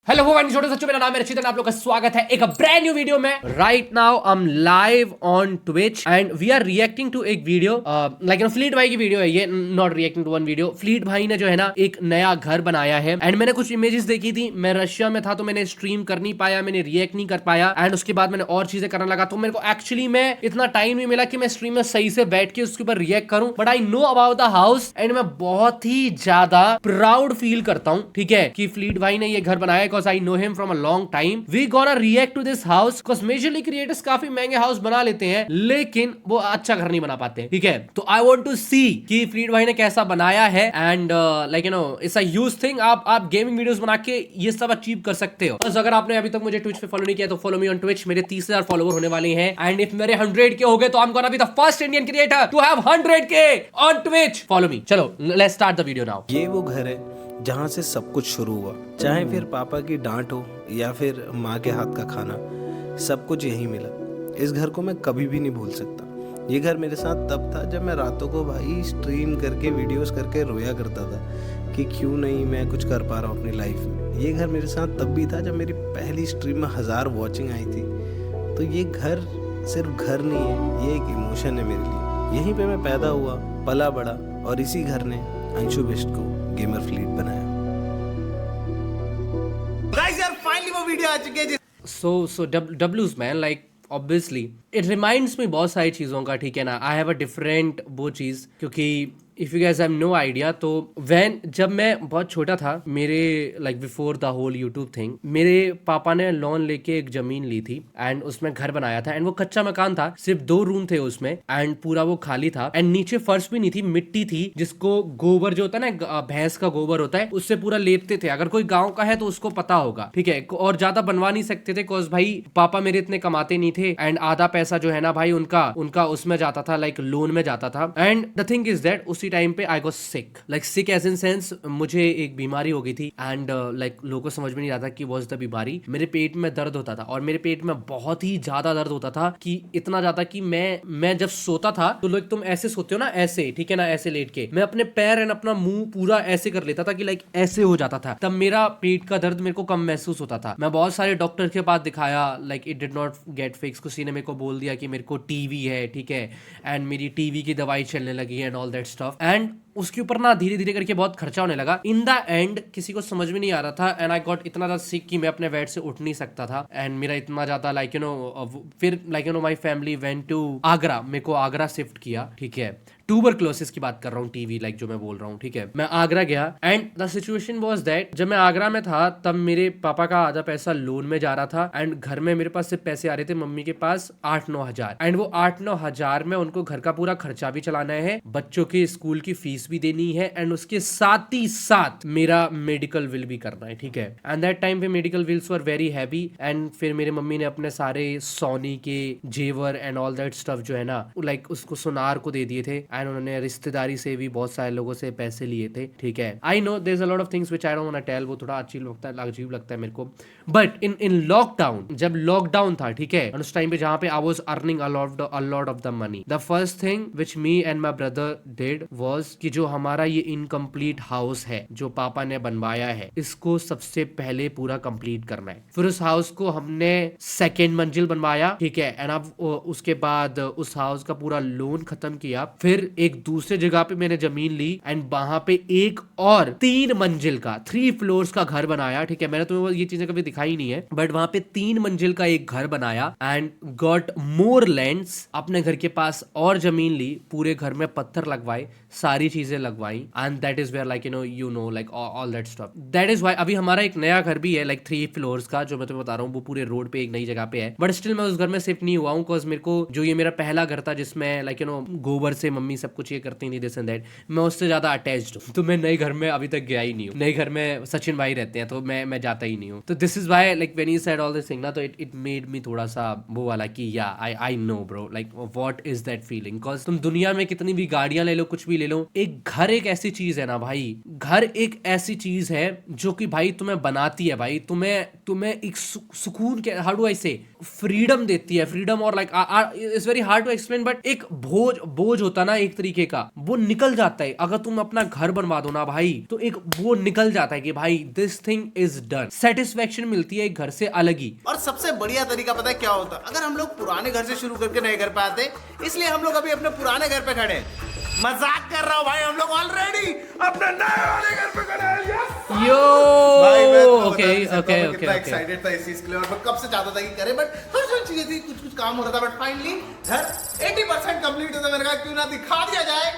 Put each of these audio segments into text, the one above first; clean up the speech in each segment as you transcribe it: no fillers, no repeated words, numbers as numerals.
Hello छोटे सच्चू, मेरा नाम है रचित, आप लोग का स्वागत है एक ब्रांड न्यू वीडियो में। Right now I am live on Twitch and we are reacting to एक वीडियो लाइक फ्लीट भाई की वीडियो है ये, not reacting to one video. Fleet भाई ने जो है ना एक नया घर बनाया है एंड मैंने कुछ इमेजेस देखी थी। मैं रशिया में था तो मैंने स्ट्रीम कर नहीं पाया, मैंने रिएक्ट नहीं कर पाया एंड उसके बाद मैंने और चीजें करने लगा, तो मेरे को एक्चुअली में इतना टाइम नहीं मिला कि मैं स्ट्रीम में सही से बैठ के उसके ऊपर रिएक्ट करूं। But I know about the house and मैं बहुत ही ज्यादा प्राउड फील करता हूं, ठीक है, कि फ्लीट भाई ने ये घर बनाया, because I know him from long time. We gonna react to this house because majorly creators काफी महंगे हाउस बना लेते हैं लेकिन वो अच्छा घर नहीं बना पाते, ठीक है। तो आई वांट टू सी कि फ्लीट भाई ने कैसा बनाया है and like it's a huge thing. आप गेमिंग वीडियोस बना के ये सब अचीव कर सकते हो। बस अगर आपने अभी तक मुझे ट्विच पे फॉलो नहीं किया तो फॉलो मी ऑन ट्विच। मेरे 30,000 फॉलोवर होने वाले हैं एंड इफ मेरे 100 के हो गए तो I am gonna be the first Indian creator to have 100K on Twitch. Follow me. चलो let's start the video now. ये वो घर है जहाँ से सब कुछ शुरू हुआ, चाहे फिर पापा की डांट हो या फिर माँ के हाथ का खाना, सब कुछ यहीं मिला। इस घर को मैं कभी भी नहीं भूल सकता। ये घर मेरे साथ तब था जब मैं रातों को भाई स्ट्रीम करके वीडियोस करके रोया करता था कि क्यों नहीं मैं कुछ कर पा रहा हूँ अपनी लाइफ में। ये घर मेरे साथ तब भी था जब मेरी पहली स्ट्रीम में 1000 वॉचिंग आई थी। तो ये घर सिर्फ घर नहीं है, ये एक इमोशन है मेरे लिए। यहीं पे मैं पैदा हुआ, पला बड़ा और इसी घर ने अंशु बिष्ट को गेमर फ्लीट बनाया। गाइस यार फाइनली वो वीडियो आ चुकी है। So W's man, like obviously it reminds me बहुत सारी चीज़ों का, ठीक है ना। I have a different वो चीज़, क्योंकि if you guess have no idea तो जब मैं बहुत छोटा था, मेरे like before the whole YouTube thing, मेरे पापा ने लोन लेके एक ज़मीन ली थी एंड उसमें घर बनाया था एंड वो कच्चा मकान था, सिर्फ 2 रूम थे उसमें एंड पूरा वो खाली था एंड नीचे फर्श भी नहीं थी, मिट्टी थी जिसको गोबर जो होता है ना, भैंस का गोबर होता है, उससे पूरा लेपते थे। अगर कोई गाँव का है तो उसको पता होगा, ठीक है। और ज़्यादा बनवा नहीं सकते थे बिकॉज भाई पापा मेरे इतने कमाते नहीं थे एंड आधा पैसा जो है ना भाई उनका उसमें जाता था, लाइक लोन में जाता था। And the thing is that उसी टाइम पे I got sick, like sick as in sense मुझे एक बीमारी हो गई थी एंड लाइक लोगों को समझ में नहीं आता कि व्हाट्स द बीमारी। मेरे पेट में दर्द होता था और मेरे पेट में बहुत ही ज्यादा दर्द होता था, कि इतना ज्यादा कि मैं जब सोता था तो लोग, तुम ऐसे सोते हो ना, ऐसे, ठीक है ना, ऐसे लेट के मैं अपने पैर एंड अपना मुंह पूरा ऐसे कर लेता था कि लाइक ऐसे हो जाता था। तब मेरा पेट का दर्द मेरे को कम महसूस होता था। मैं बहुत सारे डॉक्टर के पास दिखाया, like it did not get fix. किसी ने मेरे को बोल दिया कि मेरे को टीवी है, ठीक है, एंड मेरी टीवी की दवाई चलने लगी and all that stuff and उसके ऊपर ना धीरे धीरे करके बहुत खर्चा होने लगा। इन द एंड किसी को समझ में नहीं आ रहा था एंड आई गॉट इतना ज्यादा सिक कि मैं अपने बेड से उठ नहीं सकता था एंड मेरा इतना ज्यादा लाइक फिर like my family went to Agra. मेरे को आगरा शिफ्ट किया, ठीक है। ट्यूबरक्लोसिस की बात कर रहा हूँ, टीवी लाइक जो मैं बोल रहा हूँ, ठीक है। मैं आगरा गया and the situation was that जब मैं आगरा में था तब मेरे पापा का आधा पैसा लोन में जा रहा था एंड घर में मेरे पास सिर्फ पैसे आ रहे थे मम्मी के पास 8-9 हजार एंड वो 8-9 हजार में उनको घर का पूरा खर्चा भी चलाना है, बच्चों के स्कूल की फीस भी देनी है एंड उसके साथ ही साथ मेरा मेडिकल बिल भी करना है, ठीक है। एंड दैट टाइम पे medical bills were very heavy and फिर मेरे मम्मी ने अपने सारे सोनी के जेवर एंड ऑल दैट स्टफ जो है ना, लाइक उसको सुनार को दे दिए थे एंड उन्होंने रिश्तेदारी से भी बहुत सारे लोगों से पैसे लिए थे, ठीक है। I know there is a lot of things which I don't want to tell, वो थोड़ा अजीब लगता है मेरे को। बट इन लॉकडाउन, जब लॉकडाउन था, ठीक है, उस टाइम पे जहां पे I was earning a lot of the money, the first thing which me and my brother did was कि जो हमारा ये इनकम्प्लीट हाउस है जो पापा ने बनवाया है, इसको सबसे पहले पूरा कंप्लीट करना है। फिर उस हाउस को हमने 2nd मंजिल बनवाया, ठीक है, एंड अब उसके बाद उस हाउस का पूरा लोन खत्म किया। फिर एक दूसरे जगह पे मैंने जमीन ली एंड वहां पे एक और 3 मंजिल का 3 फ्लोर्स का घर बनाया, ठीक है। मैंने तुम्हें ये चीजें कभी दिखाई नहीं है बट वहां पे 3 मंजिल का एक घर बनाया एंड गॉट मोर लैंड्स। अपने घर के पास और जमीन ली, पूरे घर में पत्थर लगवाए, सारी चीजें लगवाई and that is where like like all that stuff. That is why अभी हमारा एक नया घर भी है, लाइक 3 फ्लोर्स का, जो मैं तुम्हें बता रहा हूँ, वो पूरे रोड पे एक नई जगह पे है। बट स्टिल मैं उस घर में शिफ्ट नहीं हुआ हूँ बिकॉज मेरे को जो ये मेरा पहला घर था जिसमें लाइक गोबर से मम्मी सब कुछ ये करती थी दिस एंड दैट, मैं उससे ज्यादा अटैच्ड हूँ। तो मैं नए घर में अभी तक गया ही नहीं हूँ। नए घर में सचिन भाई रहते हैं तो मैं जाता ही नहीं हूँ। तो this is why like when you said all this thing ना, तो इट मेड मी थोड़ा सा वो वाला कि या I know bro like what is that feeling. Because तुम दुनिया में कितनी भी गाड़ियां ले लो, कुछ भी ले लो, एक घर एक ऐसी चीज है ना भाई, घर एक ऐसी चीज है जो कि भाई तुम्हें बनाती है, भाई तुम्हें तुम्हें एक सुकून के, हाउ डू आई से, फ्रीडम देती है, फ्रीडम, और like it's very hard to explain, but एक बोझ होता ना एक तरीके का, वो निकल जाता है अगर तुम अपना घर बनवा दो ना भाई, तो एक वो निकल जाता है कि भाई this thing is done, satisfaction मिलती है एक घर से अलग ही। और सबसे बढ़िया तरीका पता है क्या होता? अगर हम लोग पुराने घर से शुरू करके नए घर पे आते, इसलिए हम लोग अभी अपने पुराने घर पे खड़े हैं। मजाक कर रहा हूँ भाई, हम लोग ऑलरेडी अपने नए वाले घर पे खड़े हैं। Yes! यो भाई मैं तो ओके बता नहीं सकता ओके मैं ओके कितना ओके एक्साइटेड था इस चीज के लिए, और मैं कब से चाहता था कि करे, बट थोड़ी चीजें थी, कुछ काम हो रहा था, बट फाइनली घर 80% कंप्लीट होता। मैंने कहा क्यों ना दिखा दिया जाए।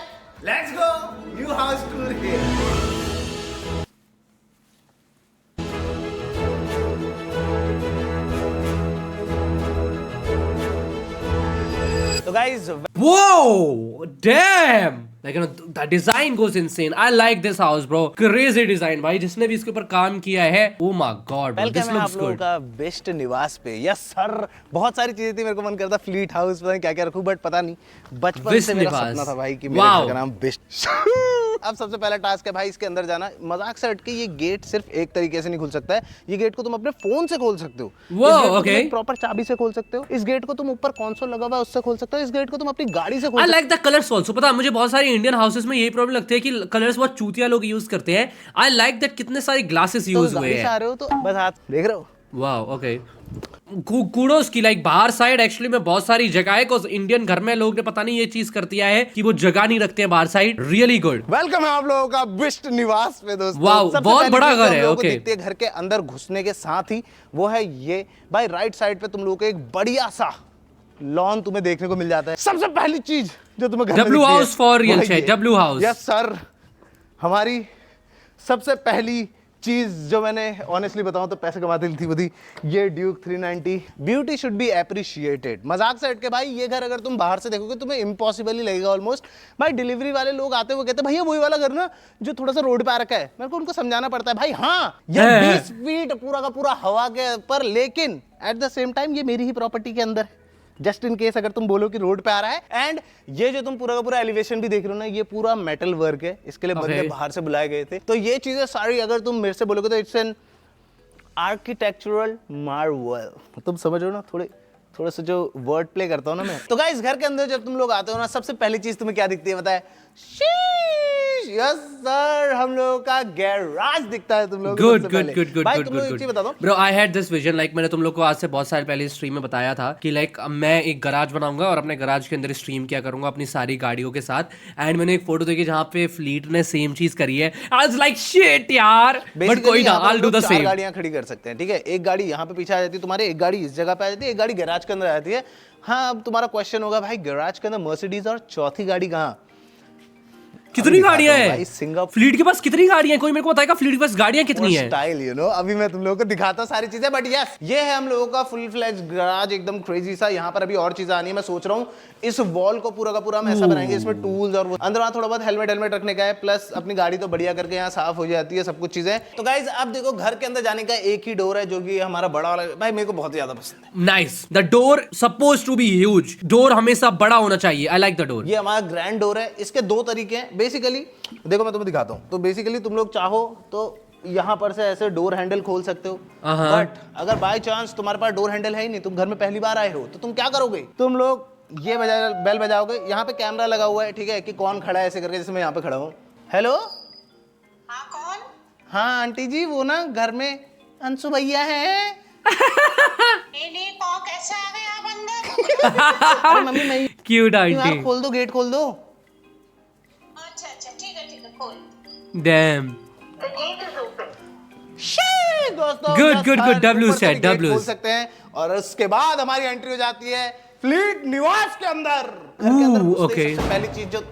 Let's go new house tour here. तो guys Whoa! Damn! Like, you know, the design goes insane. I like this house, bro. Crazy design, भाई. जिसने भी इसके ऊपर काम किया है, oh my god, bro. This welcome है looks आप लोगों good. का बेस्ट निवास पे। यस सर, बहुत सारी चीजें थी, मेरे को मन करता फ्लीट हाउस, पता नहीं क्या क्या रखूं, बट पता नहीं, बचपन बेस्ट से मेरा निवास। सपना था भाई कि मेरे Wow. घर का नाम बेस्ट। अब सबसे पहला टास्क है भाई इसके अंदर जाना। मजाक से हटके ये गेट सिर्फ एक तरीके से नहीं खुल सकता है, ये गेट को तुम अपने फोन से खोल सकते हो। Wow, okay. प्रॉपर चाबी से खोल सकते हो। इस गेट को तुम ऊपर कंसोल लगा हुआ है उससे खोल सकते हो। इस गेट को तुम अपनी गाड़ी से खोल I सकते like the colors also. पता है मुझे बहुत सारी इंडियन हाउसेस में यही प्रॉब्लम लगती है कि कलर्स बहुत चूतिया लोग यूज करते हैं। I like that कितने सारे ग्लासेस हो। यूज तो हुए गाड़ी से आ हैं। रहे हो तो बस हाथ देख रहे हो। वाओ ओके, कूडोस की, लाइक बाहर साइड एक्चुअली में बहुत सारी जगह है, को इंडियन घर में लोग ने पता नहीं ये चीज कर दिया है कि वो जगह नहीं रखते हैं बाहर साइड। Really good. वेलकम है आप लोगों का बेस्ट निवास पे दोस्तों। वाओ, सबसे बहुत पहली बड़ा चीज़ जो घर हम है, लोगों को ओके। दिखती है घर के अंदर घुसने के साथ ही, वो है ये भाई राइट साइड पे तुम लोगों को एक बढ़िया सा लॉन तुम्हें देखने को मिल जाता है। सबसे पहली चीज जो तुम्हें घर में W दिखती है, house for real वो है shit, ये। W house। यस सर, हमारी सबसे पहली चीज जो मैंने ऑनेस्टली बताऊं तो पैसे कमाती थी वो थी ये Duke 390। Beauty should be appreciated. मजाक से हट के भाई ये घर अगर तुम बाहर से देखोगे तुम्हें इम्पॉसिबल ही लगेगा ऑलमोस्ट। भाई डिलीवरी वाले लोग आते हुए कहते हैं भैया वही वाला घर ना जो थोड़ा सा रोड पे आ रखा है। मेरे को उनको समझाना पड़ता है भाई हाँ ये है। 20 फीट पूरा का पूरा हवा के पर, लेकिन एट द सेम टाइम ये मेरी ही प्रॉपर्टी के अंदर, जस्ट इन केस अगर तुम बोलो कि रोड पे आ रहा है। एंड ये जो तुम पूरा का पूरा एलिवेशन भी देख रहे हो ना, ये पूरा मेटल वर्क है, इसके लिए बंदे Okay. बाहर से बुलाए गए थे। तो ये चीजें सारी अगर तुम मेरे से बोलोगे तो इट्स एन आर्किटेक्चरल मार्वल। तुम समझ रहे हो ना, थोड़े से जो वर्ड प्ले करता हूँ ना मैं। तो गाइस घर के अंदर जब तुम लोग आते हो ना, सबसे पहली चीज तुम्हें क्या दिखती है बताए? यस सर, हम लोगों का गैराज दिखता है तुम लोगों को गुड सबसे गुड पहले। गुड गुड भाई गुड तुम लोग एक गुड चीज बता दो, bro, I had this vision, like मैंने तुम लोग को आज से बहुत साल पहले स्ट्रीम में बताया था कि लाइक मैं एक गराज बनाऊंगा और अपने गराज के अंदर स्ट्रीम क्या करूंगा अपनी सारी गाड़ियों के साथ। एंड मैंने एक फोटो देखी जहां पे फ्लीट ने सेम चीज करी है। आई वाज लाइक शिट यार, बट Basically कोई ना, यहाँ पर आई हम डू लोग द चार सेम। गाड़ियां खड़ी कर सकते हैं, ठीक है। एक गाड़ी यहाँ पे पीछे आ जाती है तुम्हारे, एक गाड़ी इस जगह पे आ जाती है, एक गाड़ी गैराज के अंदर आ जाती है। हाँ अब तुम्हारा क्वेश्चन होगा भाई गैराज के अंदर मर्सिडीज और चौथी गाड़ी कहाँ? कितनी गाड़ियां भाई, हैं सिंगापुर फ्लीट के पास? कितनी गाड़ियां हैं? कोई मेरे को बताएगा फ्लीट के पास गाड़ियां कितनी हैं? स्टाइल यू नो, अभी मैं तुम लोगों को दिखाता हूँ सारी चीजें। बट यस, ये है हम लोगों का फुल फ्लेज गैराज, एकदम क्रेजी सा। यहाँ पर अभी और चीजें आनी है। मैं सोच रहा हूँ इस वॉल को पूरा का पूरा हम ऐसा बनाएंगे, इसमें टूल्स और वो अंदर थोड़ा बहुत हेलमेट रखने का है, प्लस अपनी गाड़ी तो बढ़िया करके यहाँ साफ हो जाती है सब कुछ चीजें। तो गाइज अब देखो घर के अंदर जाने का एक ही डोर है जो कि हमारा बड़ा वाला, भाई मेरे को बहुत ज्यादा पसंद है। Nice, the door suppose to be huge. Door हमेशा बड़ा होना चाहिए। I like the door. ये हमारा ग्रैंड डोर है। इसके दो तरीके हैं बेसिकली, देखो मैं तुम्हें दिखाता हूँ। तो बेसिकली तुम लोग चाहो तो यहाँ पर से ऐसे डोर हैंडल खोल सकते हो, बट अगर बाय चांस तुम्हारे पास डोर हैंडल है ही नहीं, तुम घर में पहली बार आए हो, तो तुम क्या करोगे? तुम लोग ये बेल बजाओगे। यहाँ पे कैमरा लगा हुआ है, ठीक है, कि कौन खड़ा है ऐसे करके, जैसे मैं यहाँ पे खड़ा हूँ। हेलो, हाँ कौन? हाँ आंटी जी, वो ना घर में अंशु भैया है। नहीं पाँव कैसे आ गए आप अंदर? अरे मम्मी मैं क्यूट यार, आंटी। खोल दो, गेट खोल दो। अच्छा ठीक है खोल। Dam. The gate is open. दोस्तों Good, बस good, हर good. W ऊपर से set, भी गेट W. खोल सकते हैं और उसके बाद हमारी एंट्री हो जाती है फ्लीट निवास के अंदर। घर के अंदर घुसते ही okay. सबसे पहली चीज जो,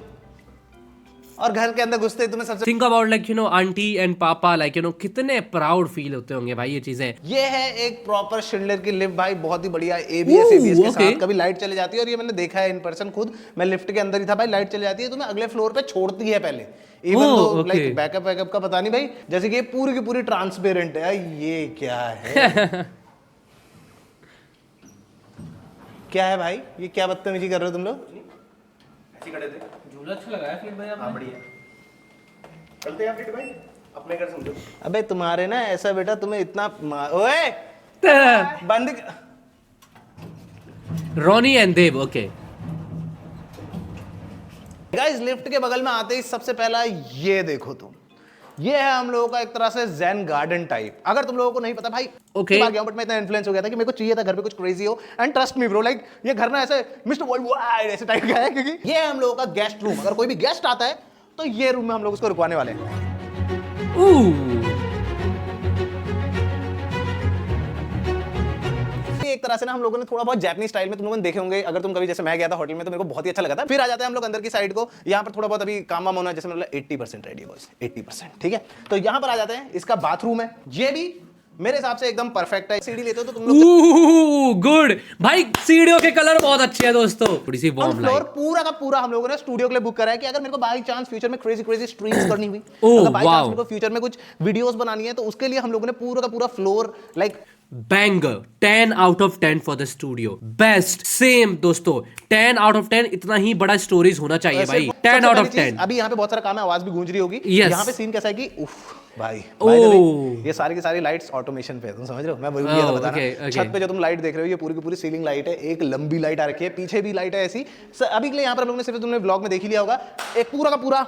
और घर के अंदर घुसते ही तुम्हें सबसे think about like you know aunty and पापा, लाइक यू नो कितने प्राउड फील होते होंगे भाई ये चीजें। ये है एक प्रॉपर शिंडलर की लिफ्ट भाई, बहुत ही बढ़िया एबीएस के okay. साथ। कभी लाइट चली जाती है और ये मैंने देखा है इन पर्सन खुद, मैं लिफ्ट के अंदर ही था भाई, लाइट चली जाती है तुम्हें अगले फ्लोर पे छोड़ती है पहले, इवन दो लाइक बैकअप का पता नहीं भाई, जैसे कि ये पूरी की पूरी ट्रांसपेरेंट है। ये क्या है? क्या है भाई, ये क्या बदतमीजी कर रहे हो तुम लोग? झूला अच्छा लगा है फ्लीट भाई आपने? बढ़िया चलते हैं फ्लीट भाई। अपने घर समझो। अबे तुम्हारे ना ऐसा बेटा, तुम्हें इतना ओए बंद। Ronnie and Dev, okay. Guys lift के बगल में आते ही सबसे पहला ये देखो तुम, ये है हम लोगों का एक तरह से ज़ेन गार्डन टाइप। अगर तुम लोगों को नहीं पता भाई, Okay. बार गया बट मैं इतना इन्फ्लुएंस हो गया था कि मेरे को चाहिए था घर पे कुछ क्रेजी हो। And trust me bro, like ये घर ना ऐसे मिस्टर वर्ल्ड वाइड ऐसे टाइप का है, क्योंकि ये है हम लोगों का गेस्ट रूम। अगर कोई भी गेस्ट आता है तो ये रूम में हम लोग उसको रुकवाने वाले हैं। एक तरह से ना हम लोगों ने थोड़ा बहुत जापानी स्टाइल में, तुम लोगों ने देखे होंगे अगर तुम कभी, जैसे मैं गया था होटल में तो मेरे को बहुत ही अच्छा लगा था। फिर आ जाते हैं हम लोग अंदर की साइड को, यहाँ पर थोड़ा बहुत अभी काम वाम होना है, जैसे मतलब 80% रेडी है बॉयज, 80%, ठीक है। तो यहाँ पर आ जाते हैं, इसका बाथरूम है, ये भी मेरे हिसाब से एकदम परफेक्ट है। सीढ़ी लेते हो तो तुम लोग गुड भाई, सीढ़ियों के कलर बहुत अच्छे हैं दोस्तों। थोड़ी सी वार्म फ्लोर लाइट। पूरा का पूरा हम लोगों ने स्टूडियो के लिए बुक करा है कि अगर मेरे को बाई चांस फ्यूचर में क्रेजी क्रेजी स्ट्रीम्स करनी हुई, Oh, अगर बाई चांस wow. मेरे को फ्यूचर में कुछ वीडियोस बनानी है, तो उसके लिए हम लोगों ने पूरा का पूरा floor like banger 10 out of 10 for the studio, best. Same दोस्तों, 10 आउट ऑफ 10, इतना ही बड़ा स्टोरेज होना चाहिए भाई। 10 आउट ऑफ 10। अभी यहाँ पे बहुत सारा काम है, आवाज भी गूंज रही होगी। Yes. यहाँ पे सीन कैसा है कि उफ भाई, Oh. by the way, ये सारी की सारी लाइट्स ऑटोमेशन पे है, तुम समझ रहे हो? मैं वही Oh, तो बता okay, रहा। okay. छत पे जो तुम लाइट देख रहे हो, ये पूरी की पूरी सीलिंग लाइट है। एक लंबी लाइट आ रखी है, पीछे भी लाइट है ऐसी। अभी के लिए यहाँ पर हम लोगों ने सिर्फ, तुमने व्लॉग में देख ही लिया होगा, एक पूरा का पूरा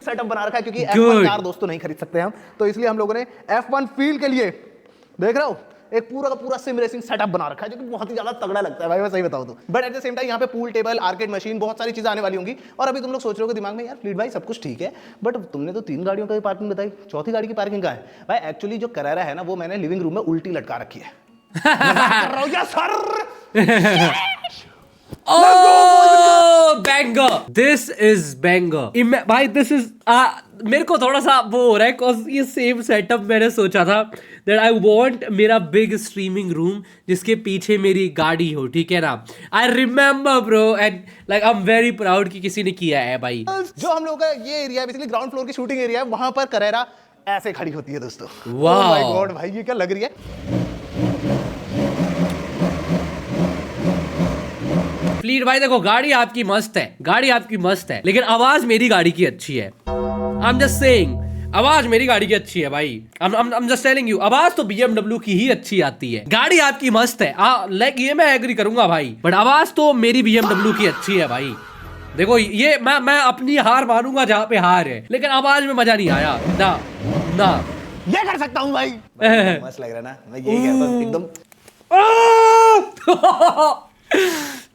सेटअप बना रखा है, क्योंकि F1 कार दोस्तों नहीं खरीद सकते हम, तो इसलिए हम लोगों ने F1 फील के लिए, देख रहे हो, एक पूरा का पूरा सिम रेसिंग सेटअप बना रखा है, जो कि बहुत ही ज्यादा तगड़ा लगता है भाई, मैं सही बताऊं तो। But at the same time यहाँ पे पूल टेबल, आर्केड मशीन, बहुत सारी चीजें आने वाली होंगी। और अभी तुम लोग सोच रहे हो दिमाग में, यार फ्लीट भाई सब कुछ ठीक है, बट तुमने तो 3 गाड़ियों की पार्किंग बताई, चौथी गाड़ी की पार्किंग कहाँ है भाई? एक्चुअली जो Carrera है ना, वो मैंने लिविंग रूम में उल्टी लटका रखी है। मजाक कर रहा हूं क्या sir? Oh, banger! This is banger. भाई this is मेरे को थोड़ा सा वो हो रहा है, cause ये सेम सेटअप मैंने सोचा था that I want मेरा बिग स्ट्रीमिंग रूम जिसके पीछे मेरी गाड़ी हो, ठीक है ना? I remember bro and like I'm very proud कि किसी ने किया है भाई। जो हम लोग का ये एरिया है, बेसिकली ग्राउंड फ्लोर की शूटिंग एरिया है, वहां पर Carrera ऐसे खड़ी होती है दोस्तों। Wow. Oh my God, भाई ये क्या लग रही है? फ्लीट भाई देखो, गाड़ी आपकी मस्त है, गाड़ी आपकी मस्त है, लेकिन आवाज मेरी गाड़ी की अच्छी है। I'm just saying, आवाज मेरी गाड़ी की अच्छी है भाई। I'm just telling you, आवाज तो BMW की ही अच्छी आती है। गाड़ी आपकी मस्त है, लाइक ये मैं एग्री करूंगा भाई, बट आवाज तो मेरी BMW की अच्छी है भाई। देखो ये मैं अपनी हार मानूंगा जहाँ पे हार है, लेकिन आवाज में मजा नहीं आया ना ना। ये कर सकता हूँ भाई। मस्त लग रहा है ना, मैं यही कहता हूँ एकदम।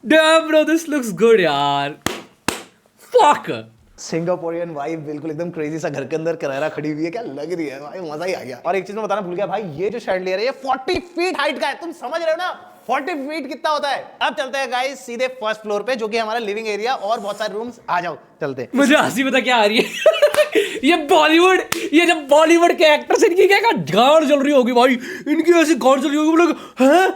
Damn bro, this looks good यार। Fuck। सिंगापुरियन वाइब बिल्कुल एकदम क्रेजी सा, घर के अंदर Carrera खड़ी हुई है, क्या लग रही है भाई, मजा ही आ गया। और एक चीज मैं बताना भूल गया भाई, ये जो शैंडलियर है ये 40 फीट हाइट का है, तुम समझ रहे हो ना? 40 फीट कितना होता है? अब चलते हैं गाइस सीधे फर्स्ट फ्लोर पे, जो कि हमारा लिविंग एरिया और बहुत सारे रूम्स। आ जाओ चलते हैं। मुझे हंसी पता क्या आ रही है ये बॉलीवुड, ये जब बॉलीवुड के एक्टर्स, इनकी क्या गांड जल रही होगी भाई, इनकी ऐसी गांड जल रही होगी, लोग हैं